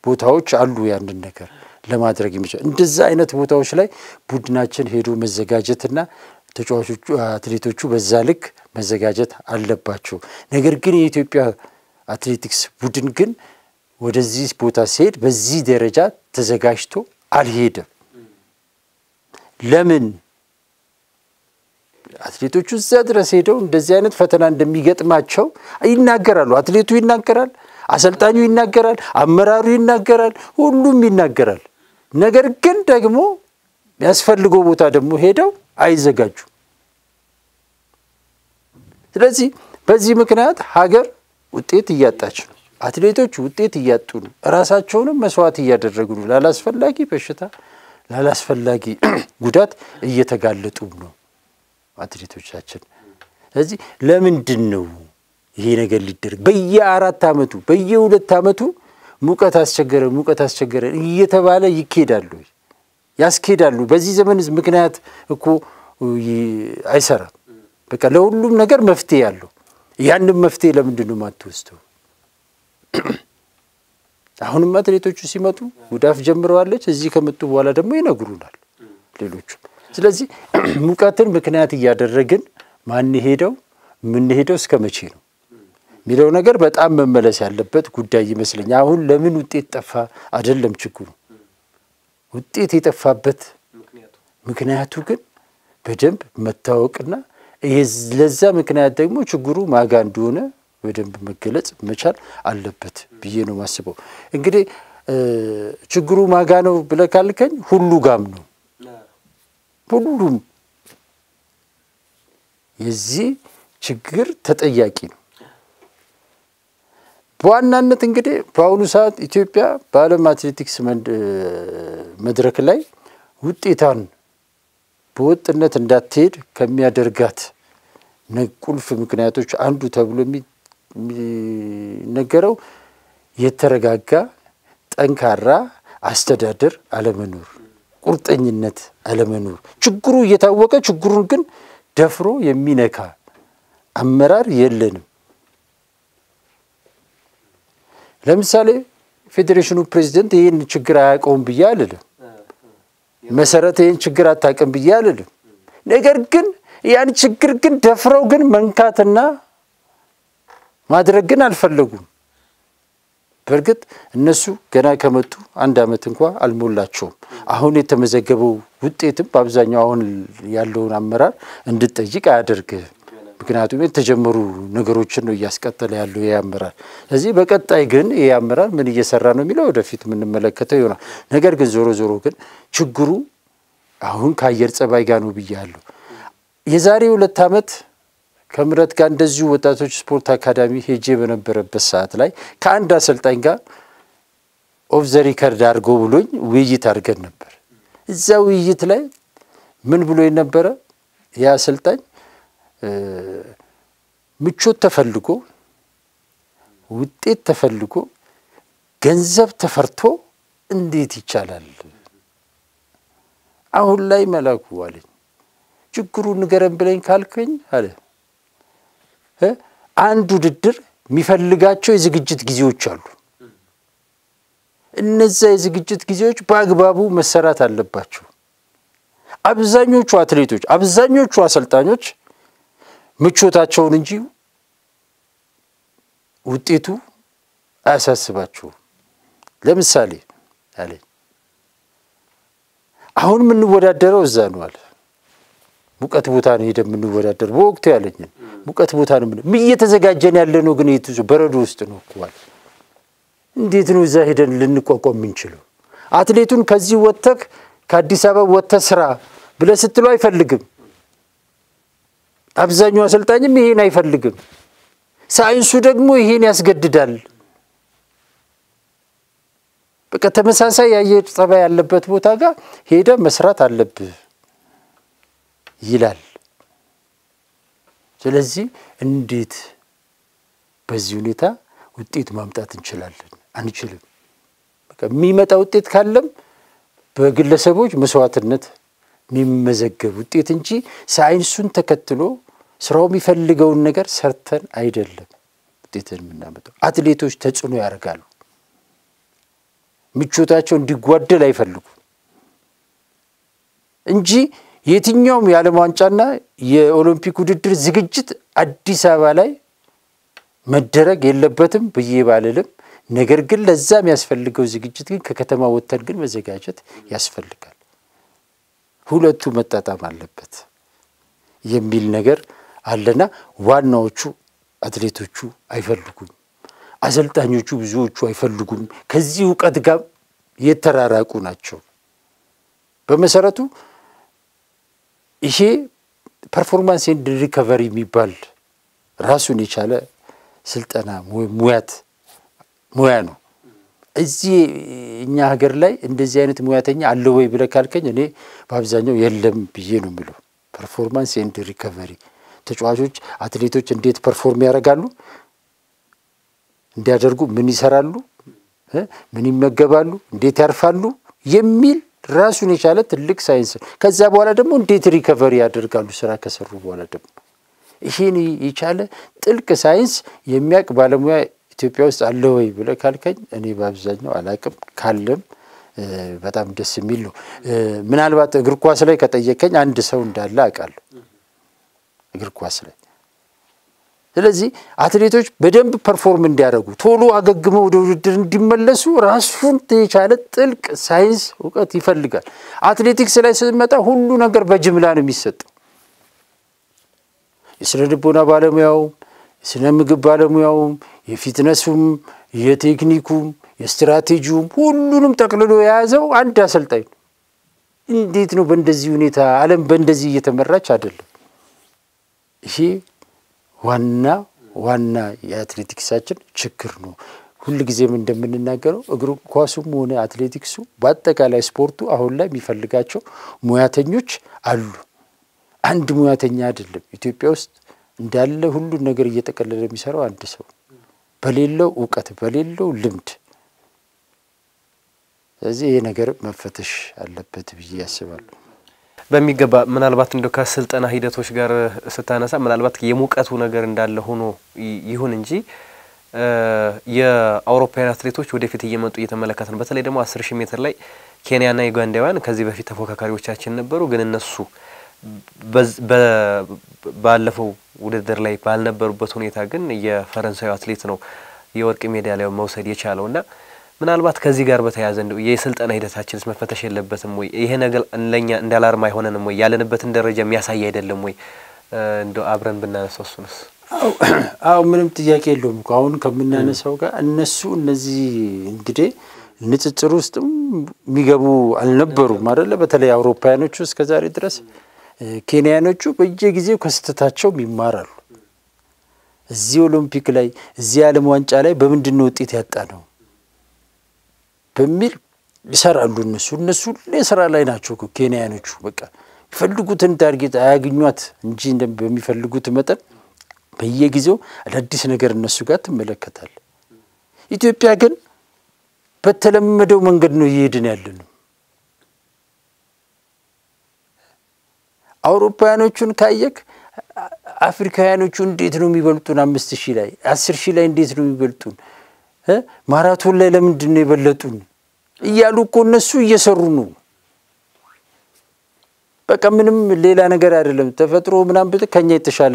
ቦታዎች አሉ ያንን ነገር ለማድረግ የሚችል እንደዛ አይነት ቦታዎች ላይ ቡድናችን ሄዶ መዘጋጀትና ተጫዋቾቹ አትሌቶቹ በዛ ልክ መዘጋጀት አለባቸው ነገር ግን የኢትዮጵያ አትሌቲክስ ቡድን ግን ወደዚህ ቦታ ሲሄድ በዚህ ደረጃ ተዘጋጅቶ አልሄደም ለምን አትሌቶቹ እዛ ድረስ ሄደው እንደዚህ አይነት ፈተና እንደሚገጥማቸው ይናገራሉ አትሌቱ ይናገራል አሰልጣኙ ይናገራል አመራሩ ይናገራል ሁሉም ይናገራል ነገር ግን ደግሞ ያስፈልገው ቦታ ደግሞ ሄደው አይዘጋጁ ስለዚህ በዚህ ምክንያት ሀገር ውጤት እያጣች ነው አትሌቶች ውጤት እያጡ ነው ራሳቸውንም መስዋዕት እያደረጉ ነው ላላስፈላጊ በሽታ ላላስፈላጊ ጉዳት እየተጋለጡ ነው አትሌቶቻችን ስለዚህ ለምንድነው ይሄ ነገር ሊደረግ በየ4 አመቱ በየ2 አመቱ ሙቀት አስቸገረ እየተባለ ይኬዳሉ ያስኬዳሉ በዚህ ዘመን ምክንያት እኮ አይሰራም በቃ ለሁሉም ነገር መፍትሄ ያለው ያንን መፍትሄ ለምንድነው ማትወስተው አሁንም አትሌቶቹ ሲመጡ ጉዳፍ ጀምረዋለች እዚህ ከመጡ በኋላ ደግሞ ይነግሩናል ሌሎቹ ስለዚህ ሙቀትን ምክንያት ያደረግን ማን ሄደው ምን ሄደው እስከመቼ ነው ሚለው ነገር በጣም መመለስ ያለበት ጉዳይ ይመስለኛል አሁን ለምን ውጤት ጠፋ አይደለም ችግሩ ውጤት የጠፋበት ምክንያቱ ግን በደንብ መታወቅና ለዛ ምክንያት ደግሞ ችግሩ ማጋ እንደሆነ በደንብ መገለጽ መቻል አለበት ብዬ ነው ማስበው እንግዲህ ችግሩ ማጋ ነው ብለካልከኝ ሁሉ ጋም ነው ሁሉም የዚህ ችግር ተጠያቂ ነው በዋናነት እንግዲህ በአሁኑ ሰዓት ኢትዮጵያ በዓለም አትሌቲክስ መድረክ ላይ ውጤታን በወጥነት እንዳትሄድ ከሚያደርጋት ቁልፍ ምክንያቶች አንዱ ተብሎ የሚነገረው የተረጋጋ ጠንካራ አስተዳደር አለመኖር ቁርጠኝነት አለመኖር ችግሩ እየታወቀ ችግሩን ግን ደፍሮ የሚነካ አመራር የለንም ለምሳሌ ፌዴሬሽኑ ፕሬዝዳንት ይሄን ችግር አያውቀውም ብያለለ መሰረተ ይሄን ችግር አታውቅም ብያለለ ነገር ግን ያን ችግር ግን ደፍረው ግን መንካትና ማድረግ ግን አልፈለጉም በርግጥ እነሱ ገና ከመጡ አንድ አመት እንኳን አልሞላቸውም አሁን የተመዘገበው ውጤትም በአብዛኛው አሁን ያለውን አመራር እንድትጠይቅ አያደርግ ምክንያቱም የተጀመሩ ነገሮችን ነው ያስቀጠለ ያለው ያመራር ስለዚህ በቀጣይ ግን ያመራር ምን እየሰራ ነው የሚለው ወደፊት ምን መለከተው ይሆናል ነገር ግን ዞሮ ግን ችግሩ አሁን ከአየር ጸባይ ጋር ነው ብያለሁ የዛሬ 2 አመት ከምረት ጋር እንደዚሁ ወጣቶች ስፖርት አካዳሚ ሄጄ በነበረበት ሰዓት ላይ ከአንድ አሰልጣኝ ጋር ኦፍ ዘ ሪከርድ አድርጎ ብሎኝ ውይይት አድርገን ነበር እዛ ውይይት ላይ ምን ብሎኝ ነበር ያ አሰልጣኝ ምቾት ተፈልጎ ውጤት ተፈልጎ ገንዘብ ተፈርቶ እንዴት ይቻላል አሁን ላይ መላኩ አለኝ ችግሩን ንገረን ብለኝ ካልከኝ አለ አንዱ ውድድር የሚፈልጋቸው የዝግጅት ጊዜዎች አሉ እነዛ የዝግጅት ጊዜዎች በአግባቡ መሰራት አለባቸው አብዛኞቹ አትሌቶች አብዛኞቹ አሰልጣኞች ምቾታቸውን እንጂ ውጤቱ አያሳስባቸው ለምሳሌ አለ አሁን ምን ወዳደረው እዛ ነው አለ ሙቀት ቦታ ነው ሄደ ምን ወዳደር በወቅቱ ያለኝ ሙቀት ቦታ ነው ምን እየተዘጋጀን ያለነው ግን የቱ በረዶ ውስጥ ነው እኮ እንዴት ነው እዛ ሄደን ልንቋቋም ምንችለው አትሌቱን ከዚህ ወጥተክ ከአዲስ አበባ ወጥተ ስራ ብለ ስትሉ አይፈልግም አብዛኛው አሰልጣኝም ይሄን አይፈልግም ሳይንሱ ደግሞ ይሄን ያስገድዳል በቃ ተመሳሳይ የአየር ጸባይ ያለበት ቦታ ጋር ሄደ መስራት አለብህ ይላል። ስለዚህ እንዴት በዚህ ሁኔታ ውጤት ማምጣት እንችላለን? አንችልም። በቃ የሚመጣ ውጤት ካለም በግለሰቦች መስዋዕትነት የሚመዘገብ ውጤት እንጂ ሳይንሱን ተከትሎ ስራው የሚፈልገውን ነገር ሰርተን አይደለም ውጤትን የምናመጣው። አትሌቶች ተጽዕኖ ያደርጋሉ። ምቾታቸው እንዲጓደል አይፈልጉም እንጂ የትኛውም የዓለም ዋንጫና የኦሎምፒክ ውድድር ዝግጅት አዲስ አበባ ላይ መደረግ የለበትም ብዬ ባልልም፣ ነገር ግን ለዛ የሚያስፈልገው ዝግጅት ግን ከከተማ ወጥተን ግን መዘጋጀት ያስፈልጋል። ሁለቱ መጣጣም አለበት የሚል ነገር አለና ዋናዎቹ አትሌቶቹ አይፈልጉም፣ አሰልጣኞቹ ብዙዎቹ አይፈልጉም። ከዚህ ዕውቀት ጋር የተራራቁ ናቸው። በመሰረቱ ይሄ ፐርፎርማንስ ኤንድ ሪከቨሪ የሚባል ራሱን የቻለ ስልጠና ሙያ ነው። እዚህ እኛ ሀገር ላይ እንደዚህ አይነት ሙያተኛ አለ ወይ ብለህ ካልከኝ እኔ በአብዛኛው የለም ብዬ ነው የምለው። ፐርፎርማንስ ኤንድ ሪከቨሪ ተጫዋቾች አትሌቶች እንዴት ፐርፎርም ያደርጋሉ፣ እንዲያደርጉ ምን ይሰራሉ፣ ምን ይመገባሉ፣ እንዴት ያርፋሉ የሚል ራሱን የቻለ ትልቅ ሳይንስ። ከዛ በኋላ ደግሞ እንዴት ሪከቨሪ ያደርጋሉ ስራ ከሰሩ በኋላ ደግሞ ይሄን የቻለ ጥልቅ ሳይንስ የሚያውቅ ባለሙያ ኢትዮጵያ ውስጥ አለ ወይ ብለህ ካልከኝ እኔ በአብዛኛው አላቅም። ካለም በጣም ደስ የሚል ነው። ምናልባት እግር ኳስ ላይ ከጠየቀኝ አንድ ሰው እንዳለ አውቃለሁ እግር ኳስ ላይ። ስለዚህ አትሌቶች በደንብ ፐርፎርም እንዲያደርጉ ቶሎ አገግመው ወደ ውድድር እንዲመለሱ ራሱን የቻለ ጥልቅ ሳይንስ ዕውቀት ይፈልጋል። አትሌቲክስ ላይ ስንመጣ ሁሉ ነገር በጅምላ ነው የሚሰጠው። የስነ ልቦና ባለሙያውም የስነ ምግብ ባለሙያውም የፊትነሱም የቴክኒኩም የስትራቴጂውም ሁሉንም ጠቅልሎ የያዘው አንድ አሰልጣኝ ነው። እንዴት ነው በእንደዚህ ሁኔታ ዓለም በእንደዚህ እየተመራች አይደለም። ይሄ ዋና የአትሌቲክሳችን ችግር ነው። ሁሉ ጊዜም እንደምንናገረው እግሩ ኳሱም ሆነ አትሌቲክሱ በአጠቃላይ ስፖርቱ አሁን ላይ የሚፈልጋቸው ሙያተኞች አሉ። አንድ ሙያተኛ አይደለም። ኢትዮጵያ ውስጥ እንዳለ ሁሉ ነገር እየተቀለለ የሚሰራው አንድ ሰው በሌለው ዕውቀት በሌለው ልምድ። ስለዚህ ይሄ ነገር መፈተሽ አለበት ብዬ ያስባለሁ። በሚገባ ምናልባት እንደው ከስልጠና ሂደቶች ጋር ስታነሳ ምናልባት የሙቀቱ ነገር እንዳለ ሆኖ ይሁን እንጂ የአውሮፓውያን አትሌቶች ወደፊት እየመጡ እየተመለከትን በተለይ ደግሞ 10000 ሜትር ላይ ኬንያና ዩጋንዳውያን ከዚህ በፊት ተፎካካሪዎቻችን ነበሩ። ግን እነሱ ባለፈው ውድድር ላይ ባልነበሩበት ሁኔታ ግን የፈረንሳዩ አትሌት ነው የወርቅ ሜዳሊያው መውሰድ የቻለውና ምናልባት ከዚህ ጋር በተያያዘ እንደው የስልጠና ሂደታችንስ መፈተሽ የለበትም ወይ? ይሄ ነገር ለኛ እንዳላርማ አይሆነንም ወይ? ያለንበትን ደረጃ የሚያሳይ አይደለም ወይ? እንደው አብረን ብናነሳው እሱንስ። አው ምንም ጥያቄ የለውም እኮ አሁን ከምናነሳው ጋር እነዚህ እንግዲህ ንጽጽር ውስጥም የሚገቡ አልነበሩም አይደለ? በተለይ አውሮፓውያኖቹ እስከዛሬ ድረስ ኬንያኖቹ በየጊዜው ከስተታቸው ይማራሉ። እዚህ ኦሎምፒክ ላይ እዚህ ዓለም ዋንጫ ላይ በምንድነው ውጤት ያጣ ነው በሚል ይሰራሉ። እነሱ ለስራ ላይ ናቸው እኮ ኬንያኖቹ። በቃ ይፈልጉትን ታርጌት አያግኙት እንጂ በሚፈልጉት መጠን በየጊዜው አዳዲስ ነገር እነሱ ጋር ትመለከታል። ኢትዮጵያ ግን በተለመደው መንገድ ነው እየሄድን ያለነው። አውሮፓውያኖቹን ካየክ አፍሪካውያኖቹ እንዴት ነው የሚበልጡን? 5000 ላይ 10000 ላይ እንዴት ነው የሚበልጡን? ማራቶን ላይ ለምንድን ነው የበለጡን እያሉ እኮ እነሱ እየሰሩ ነው። በቃ ምንም ሌላ ነገር አይደለም። ተፈጥሮ ምናምን ከኛ የተሻለ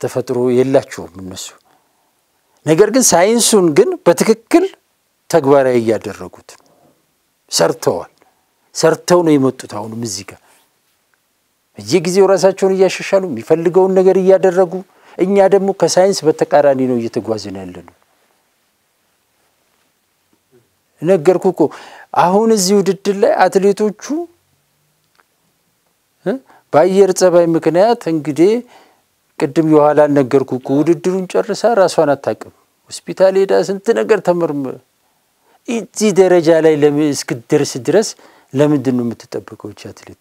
ተፈጥሮ የላቸውም እነሱ። ነገር ግን ሳይንሱን ግን በትክክል ተግባራዊ ያደረጉት ሰርተው ነው የመጡት። አሁንም እዚህ ጋር በየጊዜው ራሳቸውን እያሻሻሉ የሚፈልገውን ነገር እያደረጉ፣ እኛ ደግሞ ከሳይንስ በተቃራኒ ነው እየተጓዝን ያለነው። ነገርኩ እኮ አሁን እዚህ ውድድር ላይ አትሌቶቹ በአየር ጸባይ ምክንያት እንግዲህ ቅድም የኋላ ነገርኩ እኮ ውድድሩን ጨርሳ ራሷን አታውቅም። ሆስፒታል ሄዳ ስንት ነገር ተመርመረ። እዚህ ደረጃ ላይ እስክትደርስ ድረስ ለምንድን ነው የምትጠብቀው አትሌት?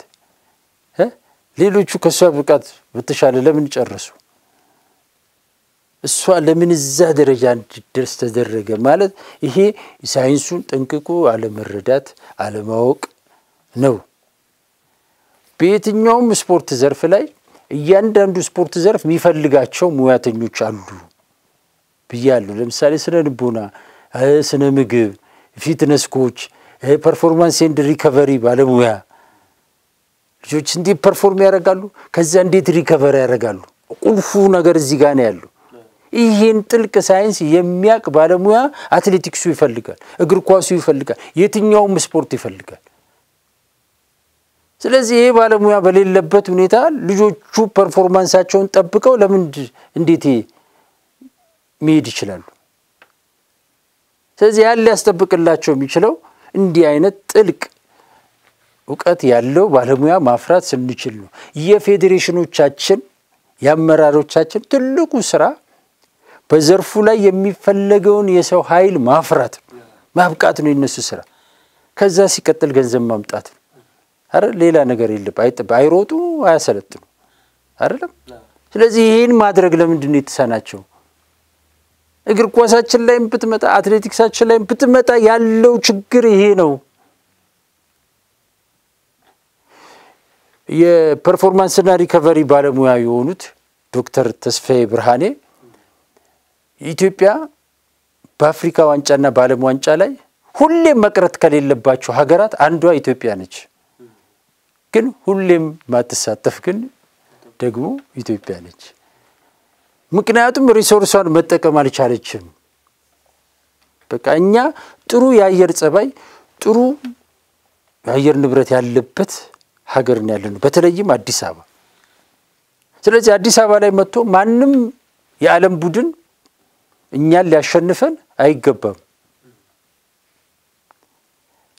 ሌሎቹ ከሷ ብቃት በተሻለ ለምን ጨረሱ? እሷ ለምን እዛ ደረጃ እንድትደርስ ተደረገ ማለት ይሄ ሳይንሱን ጠንቅቆ አለመረዳት አለማወቅ ነው። በየትኛውም ስፖርት ዘርፍ ላይ እያንዳንዱ ስፖርት ዘርፍ የሚፈልጋቸው ሙያተኞች አሉ ብያለሁ። ለምሳሌ ስነ ልቦና፣ ስነ ምግብ፣ ፊትነስ ኮች፣ ፐርፎርማንስ ኤንድ ሪከቨሪ ባለሙያ ልጆች እንዴት ፐርፎርም ያደርጋሉ፣ ከዛ እንዴት ሪከቨሪ ያደርጋሉ። ቁልፉ ነገር እዚህ ጋር ነው ያለው። ይሄን ጥልቅ ሳይንስ የሚያቅ ባለሙያ አትሌቲክሱ ይፈልጋል፣ እግር ኳሱ ይፈልጋል፣ የትኛውም ስፖርት ይፈልጋል። ስለዚህ ይሄ ባለሙያ በሌለበት ሁኔታ ልጆቹ ፐርፎርማንሳቸውን ጠብቀው ለምን እንዴት መሄድ ይችላሉ? ስለዚህ ያለ ያስጠብቅላቸው የሚችለው እንዲህ አይነት ጥልቅ ዕውቀት ያለው ባለሙያ ማፍራት ስንችል ነው። የፌዴሬሽኖቻችን የአመራሮቻችን ትልቁ ስራ በዘርፉ ላይ የሚፈለገውን የሰው ኃይል ማፍራት ማብቃት ነው የነሱ ስራ። ከዛ ሲቀጥል ገንዘብ ማምጣት አይደል? ሌላ ነገር የለም። አይሮጡ አያሰለጥኑ አይደለም? ስለዚህ ይሄን ማድረግ ለምንድን ነው የተሳናቸው? እግር ኳሳችን ላይ ብትመጣ አትሌቲክሳችን ላይ ብትመጣ ያለው ችግር ይሄ ነው። የፐርፎርማንስና ሪከቨሪ ባለሙያ የሆኑት ዶክተር ተስፋዬ ብርሃኔ ኢትዮጵያ በአፍሪካ ዋንጫና በዓለም ዋንጫ ላይ ሁሌም መቅረት ከሌለባቸው ሀገራት አንዷ ኢትዮጵያ ነች። ግን ሁሌም ማትሳተፍ ግን ደግሞ ኢትዮጵያ ነች። ምክንያቱም ሪሶርሷን መጠቀም አልቻለችም። በቃ እኛ ጥሩ የአየር ጸባይ ጥሩ የአየር ንብረት ያለበት ሀገር ነው ያለነው፣ በተለይም አዲስ አበባ። ስለዚህ አዲስ አበባ ላይ መጥቶ ማንም የዓለም ቡድን እኛን ሊያሸንፈን አይገባም።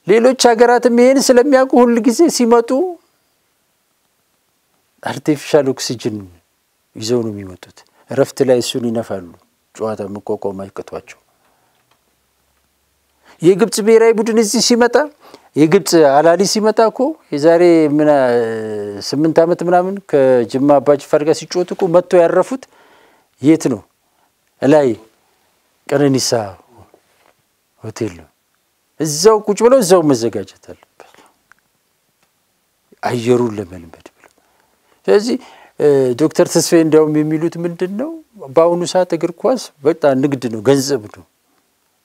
ሌሎች ሀገራትም ይሄን ስለሚያውቁ ሁሉ ጊዜ ሲመጡ አርቲፊሻል ኦክሲጅን ይዘው ነው የሚመጡት። ረፍት ላይ እሱን ይነፋሉ፣ ጨዋታ መቋቋም አይቀቷቸው። የግብጽ ብሔራዊ ቡድን እዚህ ሲመጣ የግብጽ አላሊ ሲመጣ እኮ የዛሬ 8 ዓመት ምናምን ከጅማ አባጅፋር ጋር ሲጫወቱ እኮ መጥቶ ያረፉት የት ነው? ላይ ቀነኒሳ ሆቴል ነው። እዛው ቁጭ ብለው እዛው መዘጋጀት አለበት አየሩን ለመልመድ ብለው። ስለዚህ ዶክተር ተስፋዬ እንደውም የሚሉት ምንድነው በአሁኑ ሰዓት እግር ኳስ በጣም ንግድ ነው፣ ገንዘብ ነው፣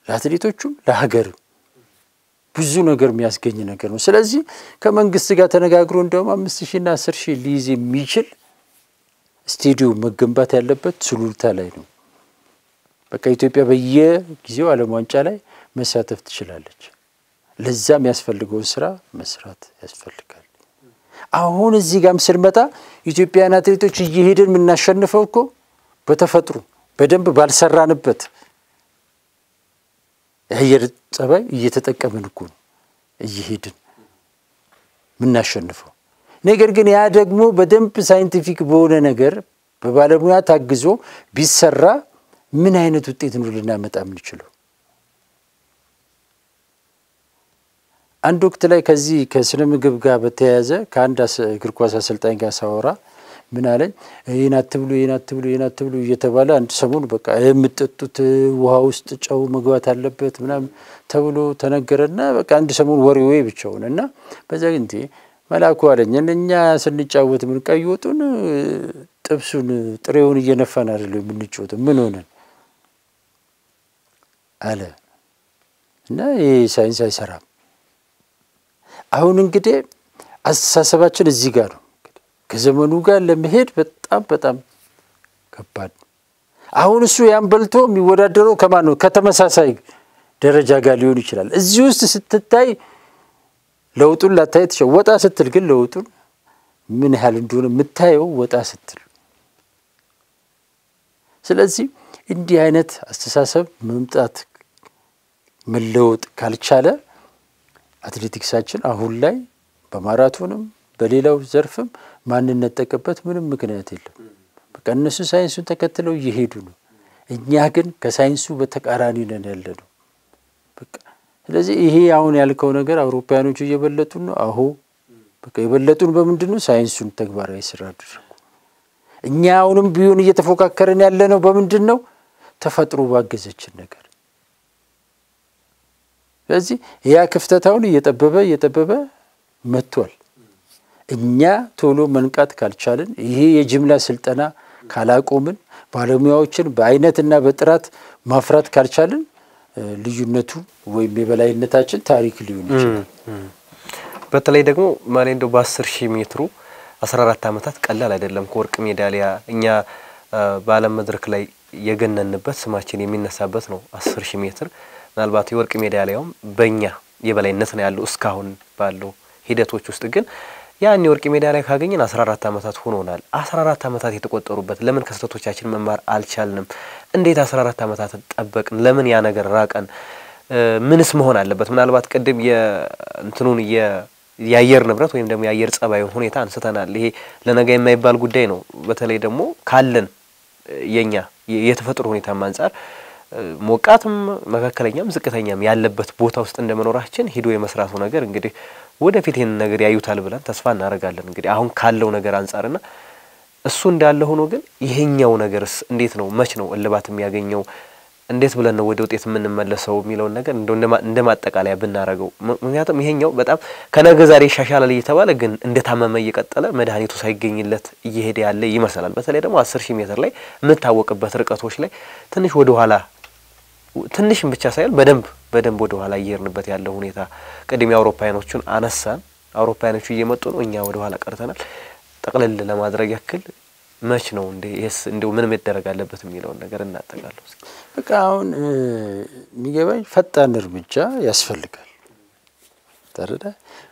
ለአትሌቶቹም ለሀገርም ብዙ ነገር የሚያስገኝ ነገር ነው። ስለዚህ ከመንግስት ጋር ተነጋግሮ እንደውም 5000 እና 10000 ሊይዝ የሚችል ስቴዲየም መገንባት ያለበት ሱሉልታ ላይ ነው። በቃ ኢትዮጵያ በየጊዜው ዓለም ዋንጫ ላይ መሳተፍ ትችላለች። ለዛም ያስፈልገውን ስራ መስራት ያስፈልጋል። አሁን እዚህ ጋርም ስንመጣ ኢትዮጵያውያን አትሌቶች እየሄድን የምናሸንፈው እኮ በተፈጥሮ በደንብ ባልሰራንበት የአየር ጸባይ እየተጠቀምን እኮ እየሄድን የምናሸንፈው። ነገር ግን ያ ደግሞ በደንብ ሳይንቲፊክ በሆነ ነገር በባለሙያ ታግዞ ቢሰራ ምን አይነት ውጤት ነው ልናመጣ የምንችለው? አንድ ወቅት ላይ ከዚህ ከስነ ምግብ ጋር በተያያዘ ከአንድ እግር ኳስ አሰልጣኝ ጋር ሳወራ ምን አለኝ፣ ይሄን አትብሉ እየተባለ አንድ ሰሞን በቃ የምትጠጡት ውሃ ውስጥ ጨው መግባት አለበት ምናምን ተብሎ ተነገረና በቃ አንድ ሰሞን ወሬ ብቻ ሆነና በዛ ግን መላኩ አለኝ እኛ ስንጫወት ምን ቀይ ወጡን ጥብሱን ጥሬውን እየነፋን አይደለም የምንጫወተው ምን ሆነን አለ። እና ይሄ ሳይንስ አይሰራም። አሁን እንግዲህ አስተሳሰባችን እዚህ ጋር ነው። ከዘመኑ ጋር ለመሄድ በጣም ከባድ። አሁን እሱ ያን በልቶ የሚወዳደረው ከማን ነው? ከተመሳሳይ ደረጃ ጋር ሊሆን ይችላል። እዚህ ውስጥ ስትታይ ለውጡን ላታይ ትችላለህ። ወጣ ስትል ግን ለውጡን ምን ያህል እንደሆነ የምታየው ወጣ ስትል። ስለዚህ እንዲህ አይነት አስተሳሰብ መምጣት መለወጥ ካልቻለ አትሌቲክሳችን አሁን ላይ በማራቶንም በሌላው ዘርፍም ማንነት ተቀበት ምንም ምክንያት የለም። በቃ እነሱ ሳይንሱን ተከትለው እየሄዱ ነው። እኛ ግን ከሳይንሱ በተቃራኒ ነን ያለነው። በቃ ስለዚህ ይሄ አሁን ያልከው ነገር አውሮፓውያኖቹ እየበለጡን ነው አሁ በቃ የበለጡን በመንድነው ሳይንሱን ተግባራዊ ስራ አድርገው እኛ አሁንም ቢሆን እየተፎካከረን ያለ ነው በመንድነው ተፈጥሮ ባገዘችን ነገር ስለዚህ ያ ክፍተታውን እየጠበበ መጥቷል እኛ ቶሎ መንቃት ካልቻልን ይሄ የጅምላ ስልጠና ካላቆምን ባለሙያዎችን በአይነትና በጥራት ማፍራት ካልቻልን ልዩነቱ ወይም የበላይነታችን ታሪክ ሊሆን ይችላል በተለይ ደግሞ ማለት ነው በ10000 ሜትሩ 14 አመታት ቀላል አይደለም ከወርቅ ሜዳሊያ እኛ በዓለም መድረክ ላይ የገነንበት ስማችን የሚነሳበት ነው 10000 ሜትር ምናልባት የወርቅ ሜዳሊያውም በእኛ የበላይነት ነው ያለው እስካሁን ባለው ሂደቶች ውስጥ ግን ያን የወርቅ ሜዳሊያ ካገኘን 14 አመታት ሆኖናል 14 አመታት የተቆጠሩበት ለምን ከስተቶቻችን መማር አልቻልንም እንዴት 14 አመታት ተጠበቅን ለምን ያ ነገር ራቀን ምንስ መሆን አለበት ምናልባት ቀደም የእንትኑን የአየር ንብረት ወይም ደግሞ የአየር ጸባዩን ሁኔታ አንስተናል ይሄ ለነገ የማይባል ጉዳይ ነው በተለይ ደግሞ ካለን የኛ የተፈጥሮ ሁኔታ አንፃር ሞቃትም መካከለኛም ዝቅተኛም ያለበት ቦታ ውስጥ እንደመኖራችን ሄዶ የመስራቱ ነገር እንግዲህ ወደፊት ይሄን ነገር ያዩታል ብለን ተስፋ እናደርጋለን እንግዲህ አሁን ካለው ነገር አንፃርና እሱ እንዳለ ሆኖ ግን ይሄኛው ነገርስ እንዴት ነው መች ነው እልባት የሚያገኘው እንዴት ብለን ነው ወደ ውጤት የምንመለሰው የሚለው ነገር እንደማጠቃለያ ብናረጋው ምክንያቱም ይሄኛው በጣም ከነገ ዛሬ ይሻሻላል እየተባለ ግን እንደታመመ እየቀጠለ መድኃኒቱ ሳይገኝለት እየሄደ ያለ ይመስላል በተለይ ደግሞ 10000 ሜትር ላይ የምታወቅበት ርቀቶች ላይ ትንሽ ወደ ኋላ ትንሽም ብቻ ሳይሆን በደንብ ወደ ኋላ እየርንበት ያለው ሁኔታ ቀደም የአውሮፓውያኖቹን አነሳን አውሮፓውያኖቹ እየመጡ ነው እኛ ወደ ኋላ ቀርተናል ጠቅለል ለማድረግ ያክል መች ነው እንደው ምን መደረግ አለበት የሚለው ነገር እናጠቃለው በቃ አሁን የሚገባኝ ፈጣን እርምጃ ያስፈልጋል ታረዳ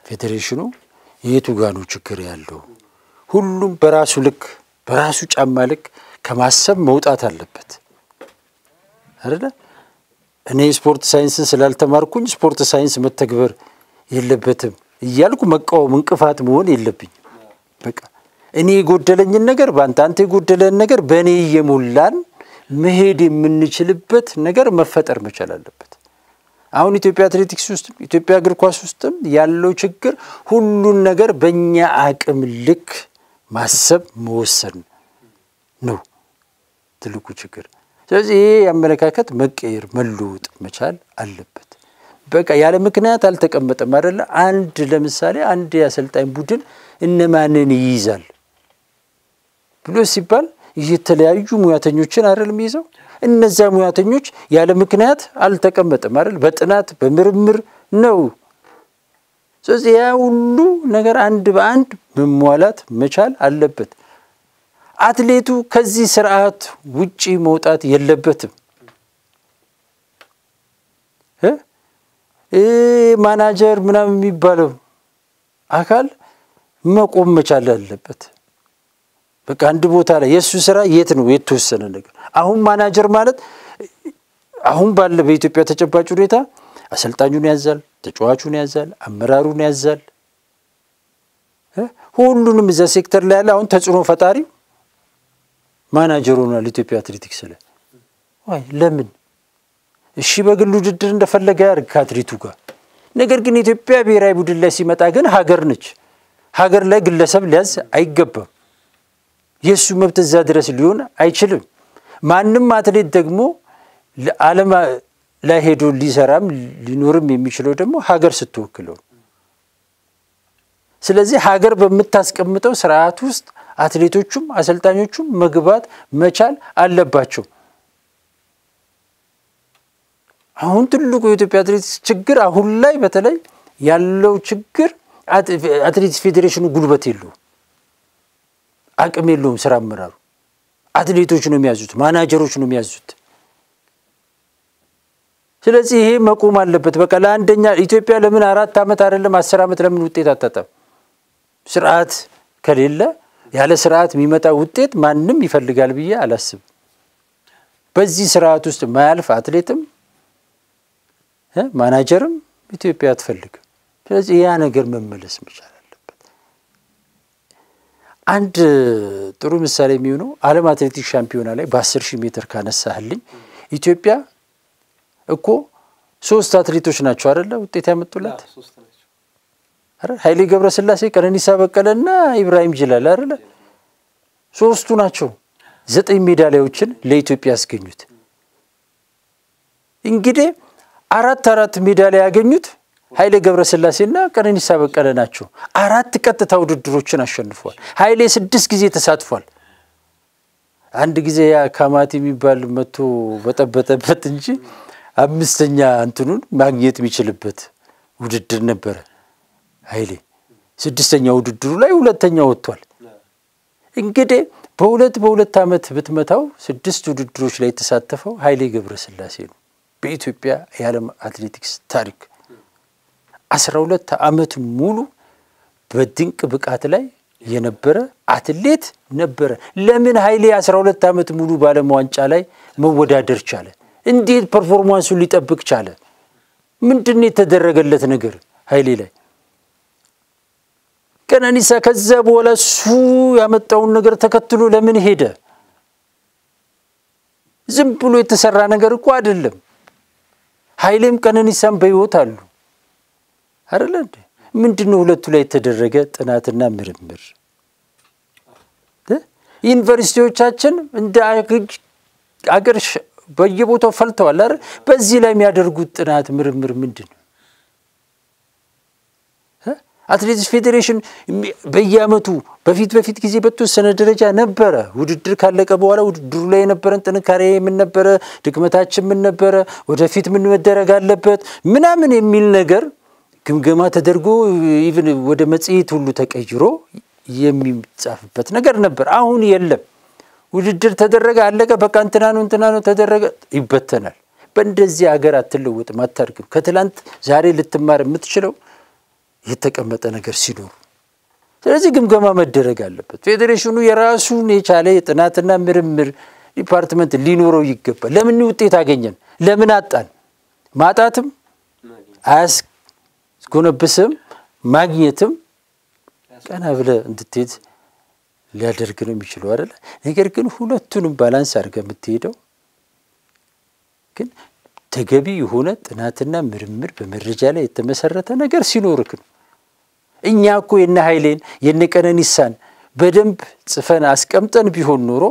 ፌዴሬሽኑ የቱ ጋር ነው ችግር ያለው ሁሉም በራሱ ልክ በራሱ ጫማ ልክ ከማሰብ መውጣት አለበት አይደለ እኔ ስፖርት ሳይንስን ስላልተማርኩኝ ስፖርት ሳይንስ መተግበር የለበትም እያልኩ መቃወም እንቅፋት መሆን የለብኝ በቃ እኔ የጎደለኝ ነገር ባንተ የጎደለን ነገር በእኔ የሞላን መሄድ የምንችልበት ነገር መፈጠር መቻል አለበት አሁን ኢትዮጵያ አትሌቲክስ ውስጥ ኢትዮጵያ እግር ኳስ ውስጥም ያለው ችግር ሁሉን ነገር በእኛ አቅም ልክ ማሰብ መወሰን ነው ትልቁ ችግር ስለዚህ ያመለካከት መቀየር መለወጥ መቻል አለበት በቃ ያለ ምክንያት አልተቀመጠም አይደለ አንድ ለምሳሌ አንድ ያሰልጣኝ ቡድን እነማንን ይይዛል ብሎ ሲባል የተለያዩ ሙያተኞችን አይደለም ይዘው እነዛ ሙያተኞች ያለ ምክንያት አልተቀመጠም አይደል በጥናት በምርምር ነው ስለዚህ ያ ሁሉ ነገር አንድ በአንድ መሟላት መቻል አለበት አትሌቱ ከዚህ ስርዓት ውጪ መውጣት የለበትም ማናጀር ምናምን የሚባለው አካል መቆም መቻል አለበት በቃ አንድ ቦታ ላይ የሱ ስራ የት ነው የተወሰነ ነገር አሁን ማናጀር ማለት አሁን ባለ በኢትዮጵያ ተጨባጭ ሁኔታ አሰልጣኙን ያዛል ተጫዋቹን ያዛል አመራሩን ያዛል ሁሉንም እዛ ሴክተር ላይ ያለ አሁን ተጽዕኖ ፈጣሪ ማናጀር ሆኗል ኢትዮጵያ አትሌቲክስ ላይ ወይ ለምን እሺ በግሉ ውድድር እንደፈለገ ያርግ ከአትሌቱ ጋር ነገር ግን ኢትዮጵያ ብሔራዊ ቡድን ላይ ሲመጣ ግን ሀገር ነች ሀገር ላይ ግለሰብ ሊያዝ አይገባም የሱ መብት እዛ ድረስ ሊሆን አይችልም ማንንም አትሌት ደግሞ ለዓለም ላይ ሄዶ ሊሰራም ሊኖርም የሚችለው ደግሞ ሀገር ስትወክለው ስለዚህ ሀገር በመታስቀምጠው ስርዓት ውስጥ አትሌቶቹም አሰልጣኞቹም መግባት መቻል አለባቸው አሁን ትልቁ የኢትዮጵያ አትሌቲክስ ችግር አሁን ላይ በተለይ ያለው ችግር አትሌቲክስ ፌዴሬሽኑ ጉልበት የለውም አቅም የለውም ስራ አመራሩ አትሌቶች ነው የሚያዙት ማናጀሮች ነው የሚያዙት ስለዚህ ይሄ መቆም አለበት በቃ ለአንደኛ ኢትዮጵያ ለምን 4 አመት አይደለም 10 አመት ለምን ውጤት አታጣም ስርዓት ከሌለ ያለ ስርዓት የሚመጣ ውጤት ማንንም ይፈልጋል ብዬ አላስብ በዚህ ስርዓት ውስጥ ማያልፍ አትሌትም ማናጀርም ኢትዮጵያ አትፈልግ ስለዚህ ያ ነገር መመለስ መቻል አለበት አንድ ጥሩ ምሳሌ የሚሆነው ዓለም አትሌቲክስ ሻምፒዮና ላይ በ10000 ሜትር ካነሳህልኝ ኢትዮጵያ እኮ ሶስት አትሌቶች ናቸው አይደለ ውጤት ያመጡላት አረ ኃይሌ ገብረስላሴ ቀነኒሳ በቀለና ኢብራሂም ጅላል አይደለ ሶስቱ ናቸው 9 ሜዳሊያዎችን ለኢትዮጵያ ያስገኙት እንግዲህ አራት ሜዳሊያ ያገኙት ኃይሌ ገብረስላሴና ቀነኒሳ በቀለ ናቸው 4 ቀጥታ ውድድሮችን አሸንፈዋል ኃይሌ 6 ጊዜ ተሳትፏል አንድ ጊዜ ያ ካማቲ የሚባል መቶ በጠበጠበት እንጂ አምስተኛ እንትኑን ማግኘት የሚችልበት ውድድር ነበር ኃይሌ ስድስተኛው ውድድሩ ላይ ሁለተኛው ወጥቷል እንግዲህ በሁለት አመት ብትመታው 6 ውድድሮች ላይ ተሳተፈው ኃይሌ ገብረስላሴ ነው በኢትዮጵያ የዓለም አትሌቲክስ ታሪክ 12 አመት ሙሉ በድንቅ ብቃት ላይ የነበረ አትሌት ነበር ለምን ኃይሌ 12 አመት ሙሉ ባለም ዋንጫ ላይ መወዳደር ቻለ እንዴት ፐርፎርማንሱን ሊጠብቅ ቻለ ምንድነው የተደረገለት ነገር ኃይሌ ላይ ቀነኒሳ ከዛ በኋላ ሱ ያመጣውን ነገር ተከትሎ ለምን ሄደ ዝም ብሎ የተሰራ ነገር እኮ አይደለም ኃይሌም ቀነኒሳም በህይወት አሉ አይደል እንዴ ምንድነው ሁለቱ ላይ የተደረገ ጥናትና ምርምር ዩኒቨርሲቲዎቻችን እንደ አገር በየቦታው ፈልተዋል አይደል በዚህ ላይ የሚያደርጉት ጥናት ምርምር ምንድነው አትሌቲክስ ፌዴሬሽን በየአመቱ በፊት ጊዜ በተወሰነ ደረጃ ነበረ ውድድር ካለቀ በኋላ ውድድሩ ላይ የነበረን ጥንካሬ ምን ነበረ ድክመታችን ምን ነበረ ወደፊት ምን መደረግ አለበት ምናምን የሚል ነገር ግምገማ ተደርጎ ኢቭን ወደ መጽሔት ሁሉ ተቀይሮ የሚጻፍበት ነገር ነበር አሁን የለም ውድድር ተደረገ አለቀ በቃ እንትና ነው ተደረገ ይበተናል በእንደዚህ ሀገር አትለውጥ ማታርግም ከትላንት ዛሬ ልትማር የምትችለው የተቀመጠ ነገር ሲኖር ስለዚህ ግምገማ መደረግ አለበት ፌዴሬሽኑ የራሱን የቻለ የጥናትና ምርምር ዲፓርትመንት ሊኖረው ይገባል ለምን ውጤት አገኘን ለምን አጣን ማጣትም አያስጎነብስም ማግኘትም ቀና ብለ እንድትሄድ ሊያደርግ ነው የሚችለው አይደል ነገር ግን ሁለቱንም ባላንስ አድርገ የምትሄደው ግን ተገቢ የሆነ ጥናትና ምርምር በመረጃ ላይ የተመሰረተ ነገር ሲኖርክ ነው እኛ እኮ የነ ኃይሌን የነ ቀነኒሳን በደንብ ጽፈን አስቀምጠን ቢሆን ኖሮ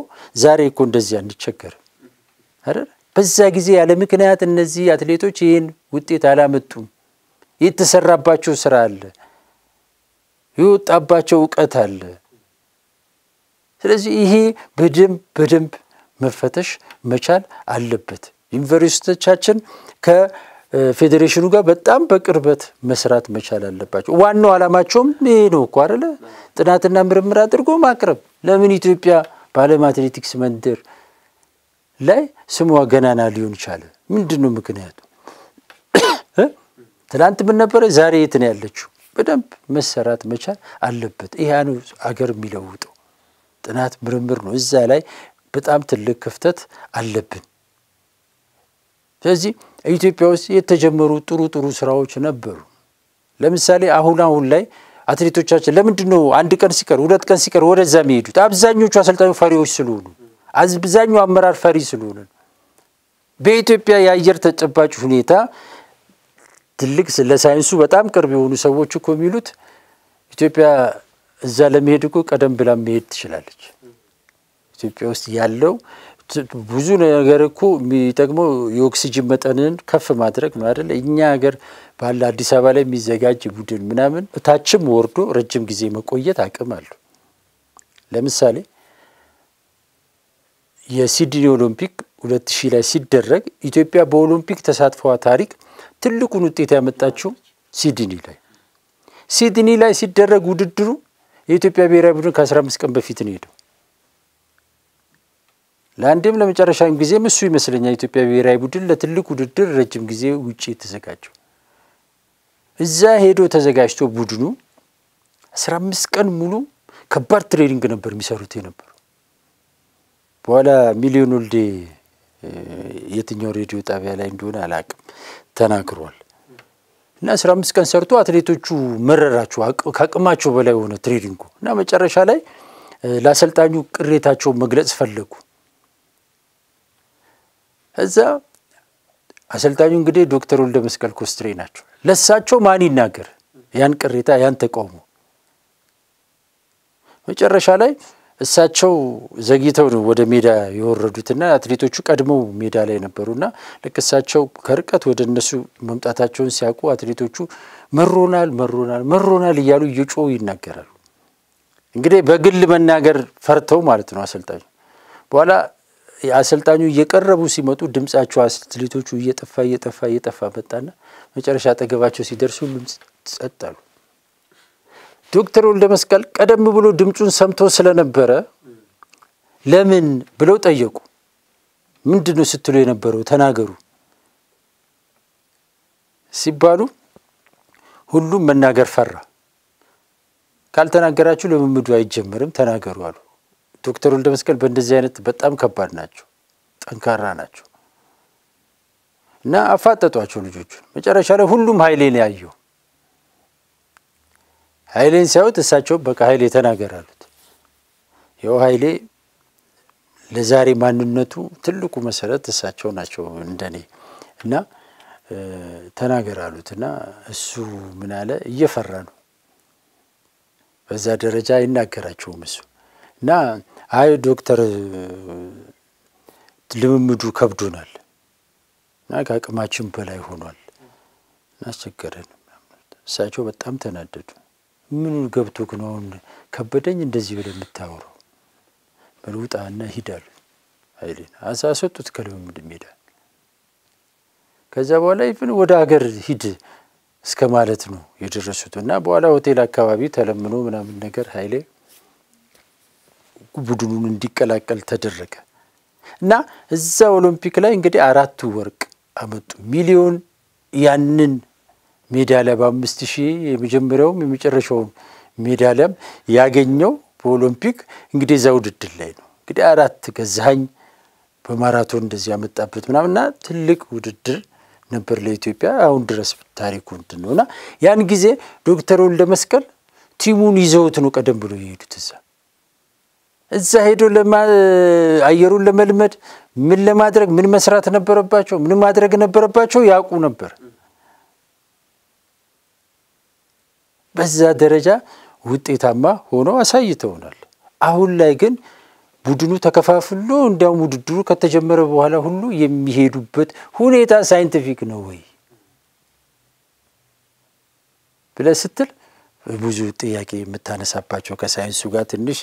ዛሬ እኮ እንደዚህ አንቸገር አይደል በዛ ጊዜ ያለ ምክንያት እነዚህ አትሌቶች ይሄን ውጤት አላመጡም የተሰራባቸው ስራ አለ ይወጣባቸው ዕውቀት አለ ስለዚህ ይሄ በደንብ መፈተሽ መቻል አለበት ዩኒቨርሲቲዎቻችን ከፌዴሬሽኑ ጋር በጣም በቅርበት መስራት መቻል አለባቸው ዋናው አላማቸውም ይሄ ነው እኮ አይደለ ጥናትና ምርምር አድርጎ ማቅረብ ለምን ኢትዮጵያ በዓለም አትሌቲክስ መንደር ላይ ስሟ ገናና ሊሆን ይችላል ምንድነው ምክንያቱ ትላንት ምን ነበር ዛሬ የት ነው ያለችው በደንብ መሰራት መቻል አለበት ይሄ ነው አገር የሚለውጠው ጥናት ምርምር ነው እዛ ላይ በጣም ትልቅ ክፍተት አለብን ስለዚህ ኢትዮጵያ ውስጥ የተጀመሩ ጥሩ ስራዎች ነበሩ ለምሳሌ አሁን ላይ አትሌቶቻችን ለምንድነው አንድ ቀን ሲቀር ሁለት ቀን ሲቀር ወደዛ የሚሄዱት አብዛኞቹ አሰልጣኞች ፈሪዎች ስለሆኑ አብዛኛው አመራር ፈሪ ስለሆነ በኢትዮጵያ የአየር ተጨባጭ ሁኔታ ትልቅ ለሳይንሱ በጣም ቅርብ የሆኑ ሰዎች እኮ የሚሉት ኢትዮጵያ እዛ ለመሄድ እኮ ቀደም ብላ መሄድ ትችላለች ኢትዮጵያ ውስጥ ያለው ብዙ ነገር እኮ የሚጠቅመው የኦክሲጅን መጠንን ከፍ ማድረግ ነው አይደል እኛ ሀገር ባለ አዲስ አበባ ላይ የሚዘጋጅ ቡድን ምናምን ታችም ወርዶ ረጅም ጊዜ መቆየት አቅም አለው ለምሳሌ የሲድኒ ኦሎምፒክ 2000 ላይ ሲደረግ ኢትዮጵያ በኦሎምፒክ ተሳትፏ ታሪክ ትልቁን ውጤት ያመጣችው ሲድኒ ላይ ሲደረግ ውድድሩ የኢትዮጵያ ብሔራዊ ቡድን ከ15 ቀን በፊት ነው ሄደው ለአንዴም ለመጨረሻም ጊዜ እሱ ይመስለኛል ኢትዮጵያ ብሔራዊ ቡድን ለትልቁ ውድድር ረጅም ጊዜ ውጪ ተዘጋጀው እዛ ሄዶ ተዘጋጅቶ ቡድኑ 15 ቀን ሙሉ ከባድ ትሬኒንግ ነበር የሚሰሩት የነበረው በኋላ ሚሊዮን ወልዴ የትኛው ሬዲዮ ጣቢያ ላይ እንደሆነ አላቅም ተናግሯል እና 15 ቀን ሰርቶ አትሌቶቹ መረራቸው ከአቅማቸው በላይ ሆነ ትሬኒንጉ እና መጨረሻ ላይ ለአሰልጣኙ ቅሬታቸው መግለጽ ፈለጉ እዛ አሰልጣኙ እንግዲህ ዶክተር ወልደ መስቀል ኮስትሬ ናቸው። ለሳቸው ማን ይናገር ያን ቅሬታ ያን ተቃውሞ? መጨረሻ ላይ እሳቸው ዘግይተው ነው ወደ ሜዳ የወረዱትና አትሌቶቹ ቀድመው ሜዳ ላይ ነበሩና ለከሳቸው ከርቀት ወደ እነሱ መምጣታቸውን ሲያውቁ አትሌቶቹ መሮናል እያሉ እየጮሁ ይናገራሉ። እንግዲህ በግል መናገር ፈርተው ማለት ነው አሰልጣኙ። በኋላ አሰልጣኙ እየቀረቡ ሲመጡ ድምጻቸው አትሌቶቹ እየጠፋ መጣና መጨረሻ አጠገባቸው ሲደርሱ ሁሉም ጸጥ አሉ። ዶክተር ወልደ መስቀል ቀደም ብሎ ድምጹን ሰምቶ ስለነበረ ለምን ብለው ጠየቁ። ምንድነው ስትሉ የነበረው ተናገሩ ሲባሉ ሁሉም መናገር ፈራ። ካልተናገራችሁ ለምምዱ አይጀምርም ተናገሩ አሉ። ዶክተር ወልደ መስቀል በእንደዚህ አይነት በጣም ከባድ ናቸው፣ ጠንካራ ናቸው እና አፋጠጧቸው ልጆቹን። መጨረሻ ላይ ሁሉም ኃይሌን ያየው ኃይሌን ሲያዩት እሳቸው በቃ ኃይሌ ተናገር አሉት። ያው ኃይሌ ለዛሬ ማንነቱ ትልቁ መሰረት እሳቸው ናቸው እንደኔ እና ተናገር አሉትና እሱ ምን አለ እየፈራ ነው። በዛ ደረጃ ይናገራቸውም እሱ እና አይ ዶክተር ልምምዱ ከብዶናል እና ከአቅማችን በላይ ሆኗል አስቸገረን። እሳቸው በጣም ተናደዱ። ምን ገብቶክ ነው ከበደኝ እንደዚህ ብለ የምታወራው? በልውጣና ሂዳሉ ኃይሌን አሳሰጡት ከልምምድ ሜዳ። ከዛ በኋላ ይፍን ወደ ሀገር ሂድ እስከ ማለት ነው የደረሱትና በኋላ ሆቴል አካባቢ ተለምኖ ምናምን ነገር ኃይሌ ቡድኑን እንዲቀላቀል ተደረገ እና እዛ ኦሎምፒክ ላይ እንግዲህ 4 ወርቅ አመጡ። ሚሊዮን ያንን ሜዳሊያ በ5000 የመጀመሪያው የመጨረሻው ሜዳሊያም ያገኘው በኦሎምፒክ እንግዲህ እዛ ውድድር ላይ ነው። እንግዲህ 4 ገዛኸኝ በማራቶን እንደዚህ ያመጣበት ምናምንና ትልቅ ውድድር ነበር ለኢትዮጵያ። አሁን ድረስ ታሪኩ እንደሆነና ያን ጊዜ ዶክተር ወልደ መስቀል ቲሙን ይዘውት ነው ቀደም ብሎ የሄዱት እዛ ሄዶ አየሩን ለመልመድ ምን ለማድረግ ምን መስራት ነበረባቸው ምን ማድረግ ነበረባቸው ያውቁ ነበር። በዛ ደረጃ ውጤታማ ሆኖ አሳይተውናል። አሁን ላይ ግን ቡድኑ ተከፋፍሎ እንዳው ውድድሩ ከተጀመረ በኋላ ሁሉ የሚሄዱበት ሁኔታ ሳይንቲፊክ ነው ወይ ብለስትል ብዙ ጥያቄ የምታነሳባቸው ከሳይንሱ ጋር ትንሽ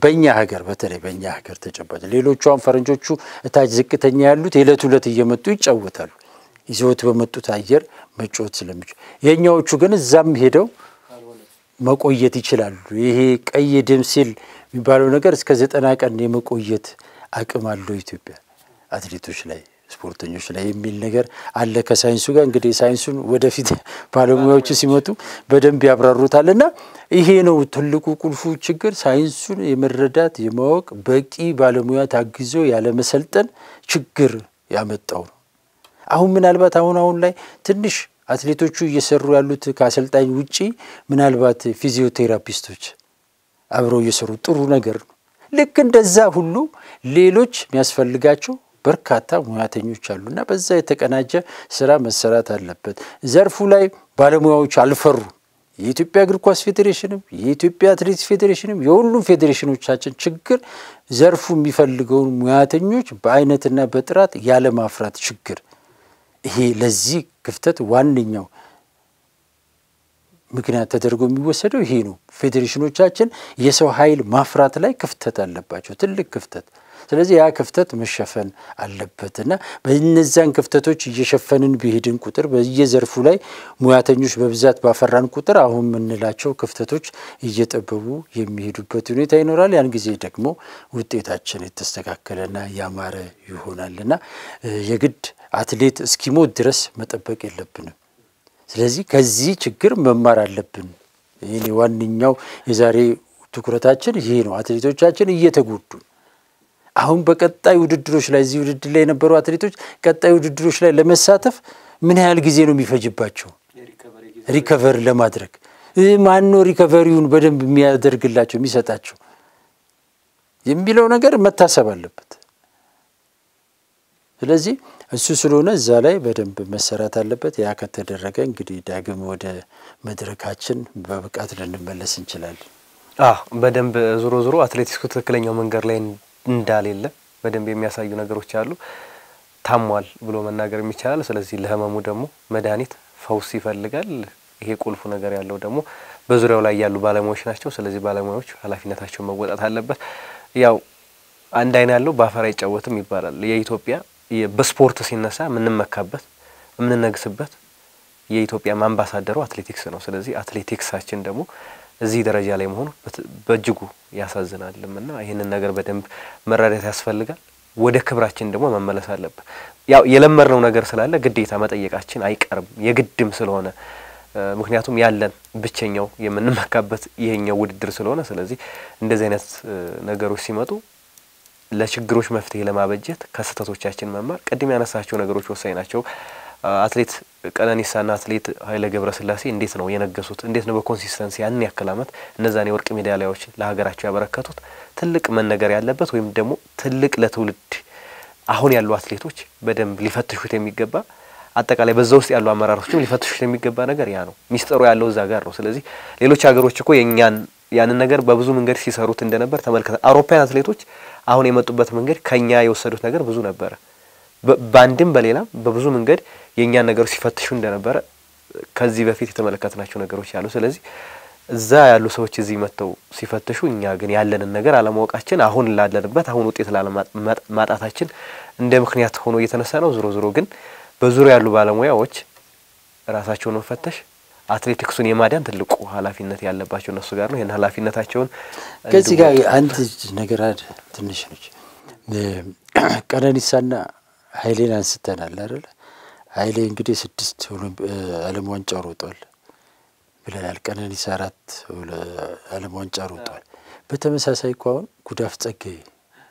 በእኛ ሀገር በተለይ በእኛ ሀገር ተጨባጭ ሌሎቹም ፈረንጆቹ እታች ዝቅተኛ ያሉት የዕለት እየመጡ ይጫወታሉ ይዘውት በመጡት አየር መጫወት ስለሚችሉ የኛዎቹ ግን እዛም ሄደው መቆየት ይችላሉ። ይሄ ቀይ ደም ሴል የሚባለው ነገር እስከ 90 ቀን የመቆየት አቅም አለው ኢትዮጵያ አትሌቶች ላይ ስፖርተኞች ላይ የሚል ነገር አለ ከሳይንሱ ጋር። እንግዲህ ሳይንሱን ወደፊት ባለሙያዎች ሲመጡ በደንብ ያብራሩታልና ይሄ ነው ትልቁ ቁልፉ ችግር ሳይንሱን የመረዳት የማወቅ በቂ ባለሙያ ታግዞ ያለ መሰልጠን ችግር ያመጣው። አሁን ምናልባት አሁን ላይ ትንሽ አትሌቶቹ እየሰሩ ያሉት ከአሰልጣኝ ውጪ ምናልባት ፊዚዮቴራፒስቶች አብረው እየሰሩ ጥሩ ነገር ነው። ልክ እንደዛ ሁሉ ሌሎች የሚያስፈልጋቸው በርካታ ሙያተኞች አሉና በዛ የተቀናጀ ስራ መሰራት አለበት። ዘርፉ ላይ ባለሙያዎች አልፈሩ። የኢትዮጵያ እግር ኳስ ፌዴሬሽንም የኢትዮጵያ አትሌቲክስ ፌዴሬሽንም የሁሉም ፌዴሬሽኖቻችን ችግር ዘርፉ የሚፈልገው ሙያተኞች በአይነትና በጥራት ያለ ማፍራት ችግር። ይሄ ለዚህ ክፍተት ዋንኛው ምክንያት ተደርጎ የሚወሰደው ይሄ ነው። ፌዴሬሽኖቻችን የሰው ኃይል ማፍራት ላይ ክፍተት አለባቸው ትልቅ ክፍተት። ስለዚህ ያ ክፍተት መሸፈን አለበትና በእነዚያን ክፍተቶች እየሸፈንን ቢሄድን ቁጥር በየዘርፉ ላይ ሙያተኞች በብዛት ባፈራን ቁጥር አሁን ምንላቸው ክፍተቶች እየጠበቡ የሚሄዱበት ሁኔታ ይኖራል። ያን ጊዜ ደግሞ ውጤታችን የተስተካከለና ያማረ ይሆናልና የግድ አትሌት እስኪሞት ድረስ መጠበቅ የለብንም። ስለዚህ ከዚህ ችግር መማር አለብን። ይሄ ዋንኛው የዛሬ ትኩረታችን ይሄ ነው። አትሌቶቻችን እየተጎዱ አሁን በቀጣይ ውድድሮች ላይ እዚህ ውድድር ላይ የነበሩ አትሌቶች ቀጣይ ውድድሮች ላይ ለመሳተፍ ምን ያህል ጊዜ ነው የሚፈጅባቸው ሪከቨር ለማድረግ? ማን ነው ሪከቨሪውን በደንብ የሚያደርግላቸው የሚሰጣቸው የሚለው ነገር መታሰብ አለበት። ስለዚህ እሱ ስለሆነ እዛ ላይ በደንብ መሰራት አለበት ያ ከተደረገ እንግዲህ ዳግም ወደ መድረካችን በብቃት ልንመለስ እንችላለን በደንብ ዙሮ አትሌቲክሱ ትክክለኛው መንገድ ላይ እንዳሌለ በደንብ የሚያሳዩ ነገሮች አሉ ታሟል ብሎ መናገር የሚቻላል ስለዚህ ለህመሙ ደግሞ መድኃኒት ፈውስ ይፈልጋል ይሄ ቁልፉ ነገር ያለው ደግሞ በዙሪያው ላይ ያሉ ባለሙያዎች ናቸው ስለዚህ ባለሙያዎች ኃላፊነታቸውን መወጣት አለበት ያው አንድ አይና ያለው ባፈራ ይጫወትም ይባላል የኢትዮጵያ በስፖርት ሲነሳ ምንመካበት ምንነግስበት የኢትዮጵያ አምባሳደሩ አትሌቲክስ ነው ስለዚህ አትሌቲክሳችን ደግሞ እዚህ ደረጃ ላይ መሆኑ በእጅጉ ያሳዝናልና ይሄንን ነገር በደንብ መረዳት ያስፈልጋል ወደ ክብራችን ደግሞ መመለስ አለበት ያው የለመርነው ነገር ስላለ ግዴታ መጠየቃችን አይቀርም የግድም ስለሆነ ምክንያቱም ያለን ብቸኛው የምንመካበት ይሄኛው ውድድር ስለሆነ ስለዚህ እንደዚህ አይነት ነገሮች ሲመጡ ለችግሮች መፍትሄ ለማበጀት ከስተቶቻችን መማር ቀድም ያነሳቸው ነገሮች ወሳኝ ናቸው አትሌት ቀነኒሳና አትሌት ኃይለ ገብረስላሴ እንዴት ነው የነገሱት እንዴት ነው በኮንሲስተንሲ ያን ያከላመት እነዛን የወርቅ ሜዳሊያዎች ለሀገራቸው ያበረከቱት ትልቅ መነገር ያለበት ወይም ደግሞ ትልቅ ለትውልድ አሁን ያሉ አትሌቶች በደንብ ሊፈትሹት የሚገባ አጠቃላይ በዛው ውስጥ ያሉ አመራሮችም ሊፈትሹት የሚገባ ነገር ያ ነው ሚስጥሩ ያለው እዛ ጋር ነው ስለዚህ ሌሎች ሀገሮች እኮ ያንን ነገር በብዙ መንገድ ሲሰሩት እንደነበር ተመልከተ አውሮፓውያን አትሌቶች አሁን የመጡበት መንገድ ከኛ የወሰዱት ነገር ብዙ ነበር ባንድም በሌላም በብዙ መንገድ የኛ ነገር ሲፈትሹ እንደነበር ከዚህ በፊት የተመለከትናቸው ነገሮች ያሉ ስለዚህ እዛ ያሉ ሰዎች እዚህ መተው ሲፈትሹ እኛ ግን ያለንን ነገር አለማወቃችን አሁን ላለንበት አሁን ውጤት ላለማጣታችን እንደ ምክንያት ሆኖ እየተነሳ ነው ዙሮ ግን በዙሪያ ያሉ ባለሙያዎች ራሳቸውን መፈተሽ አትሌቲክሱን የማዳን ትልቁ ኃላፊነት ያለባቸው እነሱ ጋር ነው ይሄን ኃላፊነታቸውን ከዚህ ጋር አንድ ነገር ትንሽ ነች ቀነኒሳና ኃይሌን አንስተናል አይደል ኃይሌ እንግዲህ 6 ዓለም ዋንጫ ሮጧል ብለናል ቀነኒሳ 4 ዓለም ዋንጫ ሮጧል በተመሳሳይ ቋን ጉዳፍ ጸጋዬ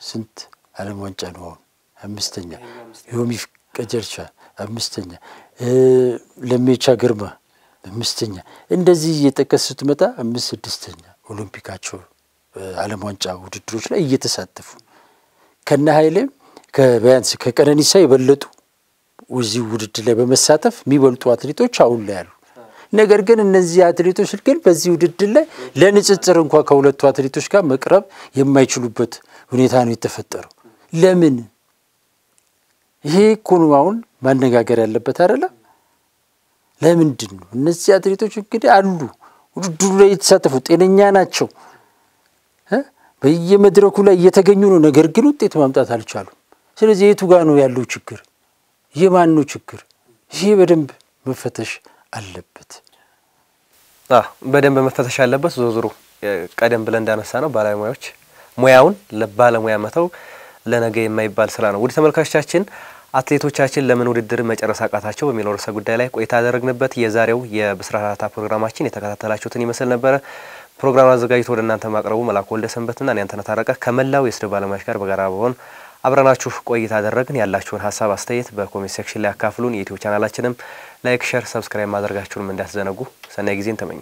ስንት ዓለም ዋንጫ ነው 5ኛ ዮሚፍ ቀጀርቻ 5ኛ ለሜቻ ግርማ 5ኛ እንደዚህ እየተከሰቱ መጣ 5-6ኛ ኦሎምፒካቸው ዓለም ዋንጫ ውድድሮች ላይ እየተሳተፉ ከነ ኃይሌ ከቢያንስ ከቀነኒሳ የበለጡ ወዚህ ውድድር ላይ በመሳተፍ የሚበልጡ አትሌቶች አሁን ላይ አሉ ነገር ግን እነዚህ አትሌቶች ግን በዚህ ውድድር ላይ ለንጽጽር እንኳን ከሁለቱ አትሌቶች ጋር መቅረብ የማይችሉበት ሁኔታ ነው የተፈጠረው ለምን ይሄ ኮኑማውን ማነጋገር ያለበት አይደለም ለምንድን ነው እነዚህ አትሌቶች እንግዲህ አሉ ውድድሩ ላይ የተሳተፉ ጤነኛ ናቸው በየመድረኩ ላይ እየተገኙ ነው ነገር ግን ውጤት ማምጣት አልቻሉም ስለዚህ የቱ ጋር ነው ያለው ችግር የማን ነው ችግር ይሄ በደንብ መፈተሽ አለበት በደንብ መፈተሽ አለበት ዙሩ ቀደም ብለን እንዳነሳ ነው ባለሙያዎች ሙያውን ለባለሙያ መተው ለነገ የማይባል ስራ ነው ወደ ተመልካቾቻችን አትሌቶቻችን ለምን ውድድር መጨረስ አቃታቸው በሚለው ርዕሰ ጉዳይ ላይ ቆይታ አደረግንበት የዛሬው የብስራታ ፕሮግራማችን የተከታተላችሁትን ይመስል ነበር ፕሮግራም አዘጋጅቶ ወደ እናንተ ማቅረቡ መላኩ ወልደ ሰንበትና እኔ ታረቀ ከመላው የስቱዲዮ ባለሙያዎች ጋር በጋራ በመሆን አብረናችሁ ቆይታ አደረግን ያላችሁን ሐሳብ አስተያየት በኮሜንት ሴክሽን ላይ አካፍሉን የዩቲዩብ ቻናላችንም ላይክ ሼር ሰብስክራይብ ማድረጋችሁንም እንዳትዘነጉ ሰናይ ጊዜን ተመኘ